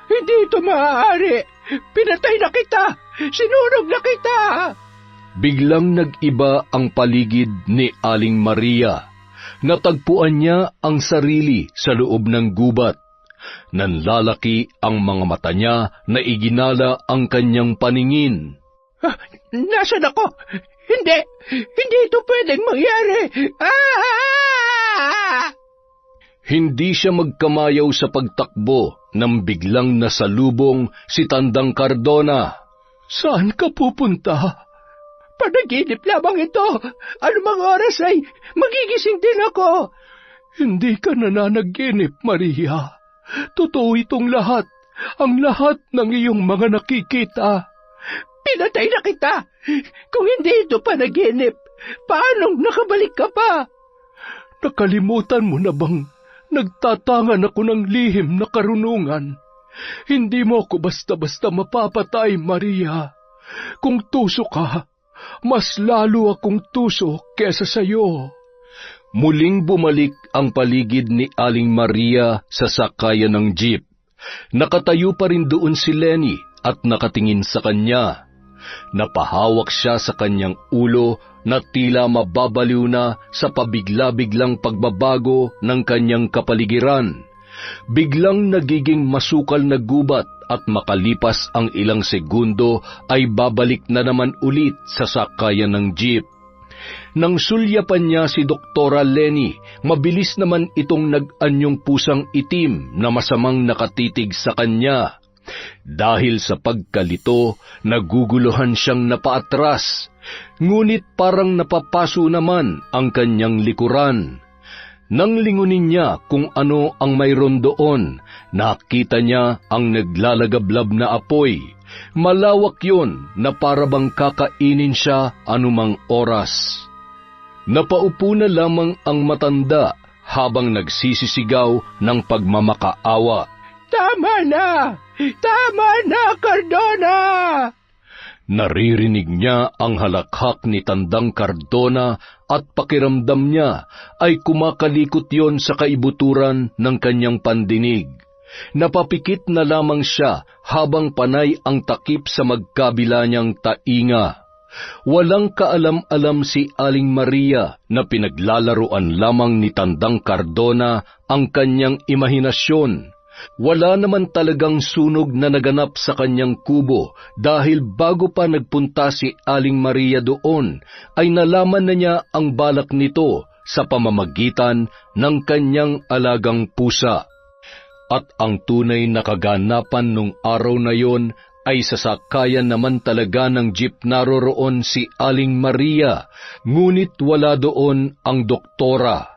Speaker 4: Hindi ito maaari. Pinatay na kita! Sinunog na kita!
Speaker 1: Biglang nag-iba ang paligid ni Aling Maria. Natagpuan niya ang sarili sa loob ng gubat. Nanlalaki ang mga mata niya na iginala ang kanyang paningin.
Speaker 4: Nasaan ako? Hindi ito pwedeng mangyari!
Speaker 1: Hindi siya magkamayaw sa pagtakbo nang biglang nasalubong si Tandang Cardona.
Speaker 4: Saan ka pupunta? Panaginip lamang ito. Anumang oras ay magigising din ako. Hindi ka nananaginip, Maria. Totoo itong lahat. Ang lahat ng iyong mga nakikita. Pinatay na kita. Kung hindi ito panaginip, paanong nakabalik ka pa? Nakalimutan mo na bang nagtatangan ako ng lihim na karunungan? Hindi mo ako basta-basta mapapatay, Maria. Kung tuso ka, mas lalo akong tuso kesa sayo.
Speaker 1: Muling bumalik ang paligid ni Aling Maria sa sakayan ng jeep. Nakatayo pa rin doon si Lenny at nakatingin sa kanya. Napahawak siya sa kanyang ulo na tila mababaliw na sa pabigla-biglang pagbabago ng kanyang kapaligiran. Biglang nagiging masukal na gubat at makalipas ang ilang segundo ay babalik na naman ulit sa sakayan ng jeep. Nang sulyapan niya si Doktora Lenny, mabilis naman itong nag-anyong pusang itim na masamang nakatitig sa kanya. Dahil sa pagkalito, naguguluhan siyang napaatras, ngunit parang napapaso naman ang kanyang likuran. Nang lingunin niya kung ano ang mayroon doon, nakita niya ang naglalagablab na apoy. Malawak yon na parabang kakainin siya anumang oras. Napaupo na lamang ang matanda habang nagsisisigaw ng pagmamakaawa.
Speaker 4: Tama na! Tama na, Cardona!
Speaker 1: Naririnig niya ang halakhak ni Tandang Cardona at pakiramdam niya ay kumakalikot yon sa kaibuturan ng kanyang pandinig. Napapikit na lamang siya habang panay ang takip sa magkabila niyang tainga. Walang kaalam-alam si Aling Maria na pinaglalaruan lamang ni Tandang Cardona ang kanyang imahinasyon. Wala naman talagang sunog na naganap sa kanyang kubo dahil bago pa nagpunta si Aling Maria doon ay nalaman na niya ang balak nito sa pamamagitan ng kanyang alagang pusa. At ang tunay na kaganapan nung araw na yon ay sasakayan naman talaga ng jeep naroroon si Aling Maria, ngunit wala doon ang doktora.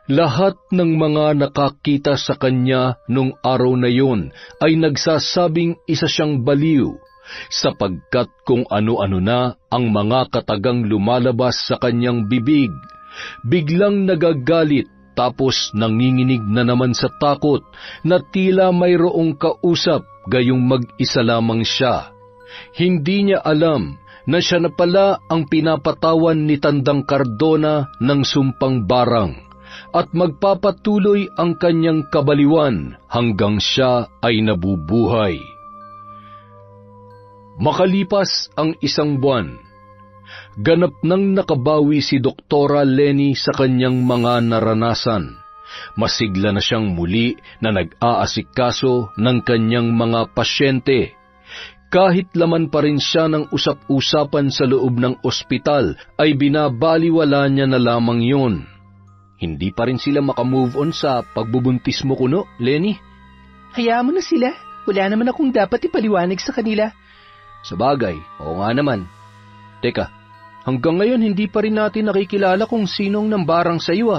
Speaker 1: Lahat ng mga nakakita sa kanya nung araw na yon ay nagsasabing isa siyang baliw, sapagkat kung ano-ano na ang mga katagang lumalabas sa kanyang bibig. Biglang nagagalit tapos nanginginig na naman sa takot na tila mayroong kausap gayong mag-isa lamang siya. Hindi niya alam na siya na pala ang pinapatawan ni Tandang Cardona ng sumpang barang. At magpapatuloy ang kanyang kabaliwan hanggang siya ay nabubuhay. Makalipas ang 1 buwan, ganap nang nakabawi si Doktora Lenny sa kanyang mga naranasan. Masigla na siyang muli na nag-aasikaso ng kanyang mga pasyente. Kahit laman pa rin siya ng usap-usapan sa loob ng ospital, ay binabaliwala niya na lamang yun. Hindi pa rin sila makamove on sa pagbubuntis mo kuno, Lenny.
Speaker 3: Hayaan mo na sila. Wala naman akong dapat ipaliwanag sa kanila.
Speaker 2: Sabagay, oo nga naman. Teka,
Speaker 3: hanggang ngayon hindi pa rin natin nakikilala kung sinong nambarang sa iyo.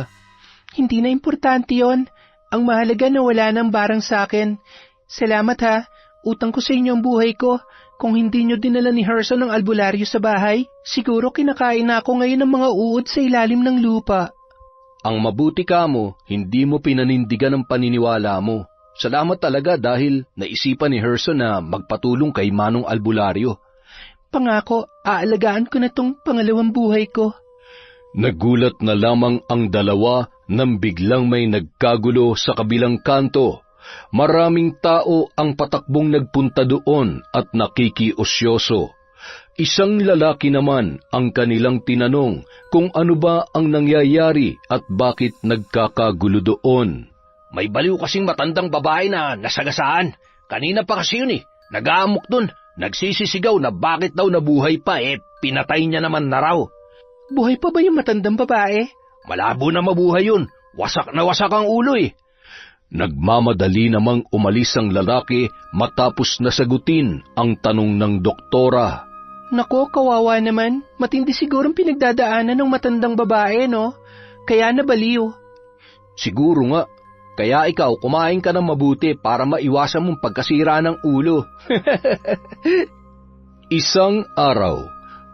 Speaker 3: Hindi na importante yon. Ang mahalaga na wala nang barang sa akin. Salamat ha. Utang ko sa inyo ang buhay ko. Kung hindi nyo dinala ni Herson ng albularyo sa bahay, siguro kinakain na ako ngayon ng mga uod sa ilalim ng lupa.
Speaker 2: Ang mabuti ka mo, hindi mo pinanindigan ang paniniwala mo. Salamat talaga dahil naisipan ni Herson na magpatulong kay Manong Albularyo.
Speaker 3: Pangako, aalagaan ko na tong pangalawang buhay ko.
Speaker 1: Nagulat na lamang ang dalawa nang biglang may nagkagulo sa kabilang kanto. Maraming tao ang patakbong nagpunta doon at nakikiosyoso. Isang lalaki naman ang kanilang tinanong kung ano ba ang nangyayari at bakit nagkakagulo doon.
Speaker 4: May baliw kasing matandang babae na nasagasaan. Kanina pa kasi yun nag-aamok dun. Nagsisisigaw na bakit daw nabuhay pa pinatay niya naman na raw.
Speaker 3: Buhay pa ba yung matandang babae?
Speaker 4: Malabo na mabuhay yun. Wasak na wasak ang ulo
Speaker 1: Nagmamadali namang umalis ang lalaki matapos nasagutin ang tanong ng doktora.
Speaker 3: Nako, kawawa naman. Matindi sigurong pinagdadaanan ng matandang babae, no? Kaya nabaliw.
Speaker 2: Siguro nga. Kaya ikaw, kumain ka ng mabuti para maiwasan mong pagkasira ng ulo.
Speaker 1: Isang araw,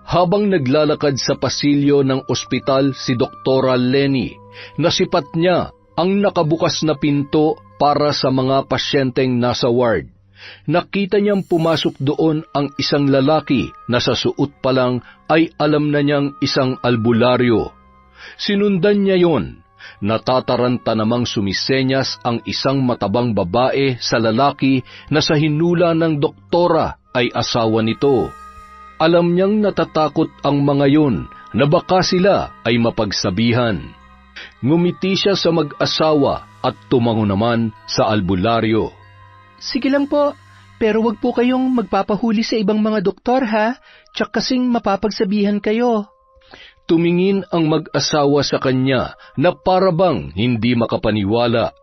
Speaker 1: habang naglalakad sa pasilyo ng ospital si Doktora Lenny, nasipat niya ang nakabukas na pinto para sa mga pasyenteng nasa ward. Nakita niyang pumasok doon ang isang lalaki na sa suot pa lang ay alam na niyang isang albularyo. Sinundan niya yon. Natataranta namang sumisenyas ang isang matabang babae sa lalaki na sa hinula ng doktora ay asawa nito. Alam niyang natatakot ang mga yon na baka sila ay mapagsabihan. Ngumiti siya sa mag-asawa at tumango naman sa albularyo.
Speaker 3: Sige lang po, pero wag po kayong magpapahuli sa ibang mga doktor ha, tsak kasing mapapagsabihan kayo.
Speaker 1: Tumingin ang mag-asawa sa kanya na parabang hindi makapaniwala.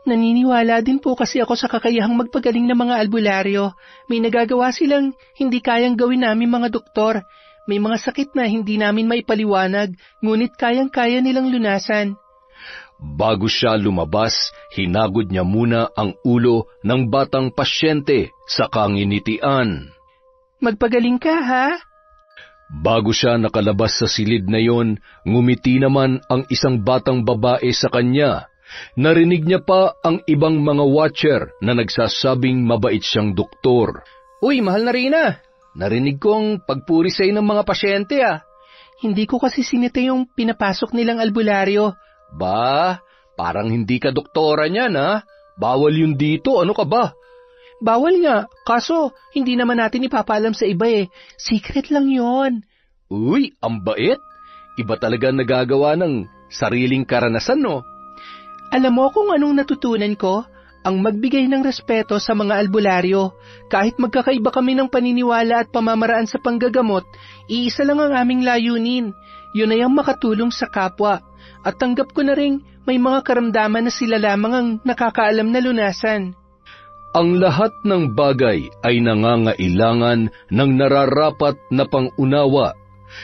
Speaker 3: Naniniwala din po kasi ako sa kakayahang magpagaling ng mga albularyo. May nagagawa silang hindi kayang gawin namin mga doktor. May mga sakit na hindi namin maipaliwanag, ngunit kayang-kaya nilang lunasan.
Speaker 1: Bago siya lumabas, hinagod niya muna ang ulo ng batang pasyente sa kanginitian.
Speaker 3: Magpagaling ka ha?
Speaker 1: Bago siya nakalabas sa silid na yon, ngumiti naman ang isang batang babae sa kanya. Narinig niya pa ang ibang mga watcher na nagsasabing mabait siyang doktor.
Speaker 3: Uy, mahal na Rina!
Speaker 2: Narinig kong pagpuri sa'yo ng mga pasyente ah.
Speaker 3: Hindi ko kasi sinita yung pinapasok nilang albularyo.
Speaker 2: Ba, parang hindi ka doktora niyan ha. Bawal yun dito, ano ka ba?
Speaker 3: Bawal nga, kaso hindi naman natin ipapaalam sa iba eh. Secret lang yon.
Speaker 2: Uy, ang bait. Iba talaga nagagawa ng sariling karanasan, no?
Speaker 3: Alam mo kung anong natutunan ko? Ang magbigay ng respeto sa mga albularyo. Kahit magkakaiba kami ng paniniwala at pamamaraan sa panggagamot, iisa lang ang aming layunin. Yun ay ang makatulong sa kapwa. At tanggap ko na rin may mga karamdaman na sila lamang ang nakakaalam na lunasan.
Speaker 1: Ang lahat ng bagay ay nangangailangan ng nararapat na pangunawa.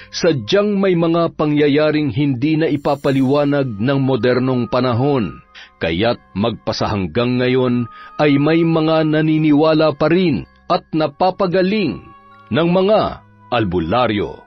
Speaker 1: Sadyang may mga pangyayaring hindi na ipapaliwanag ng modernong panahon, kaya't magpasahanggang ngayon ay may mga naniniwala pa rin at napapagaling ng mga albularyo.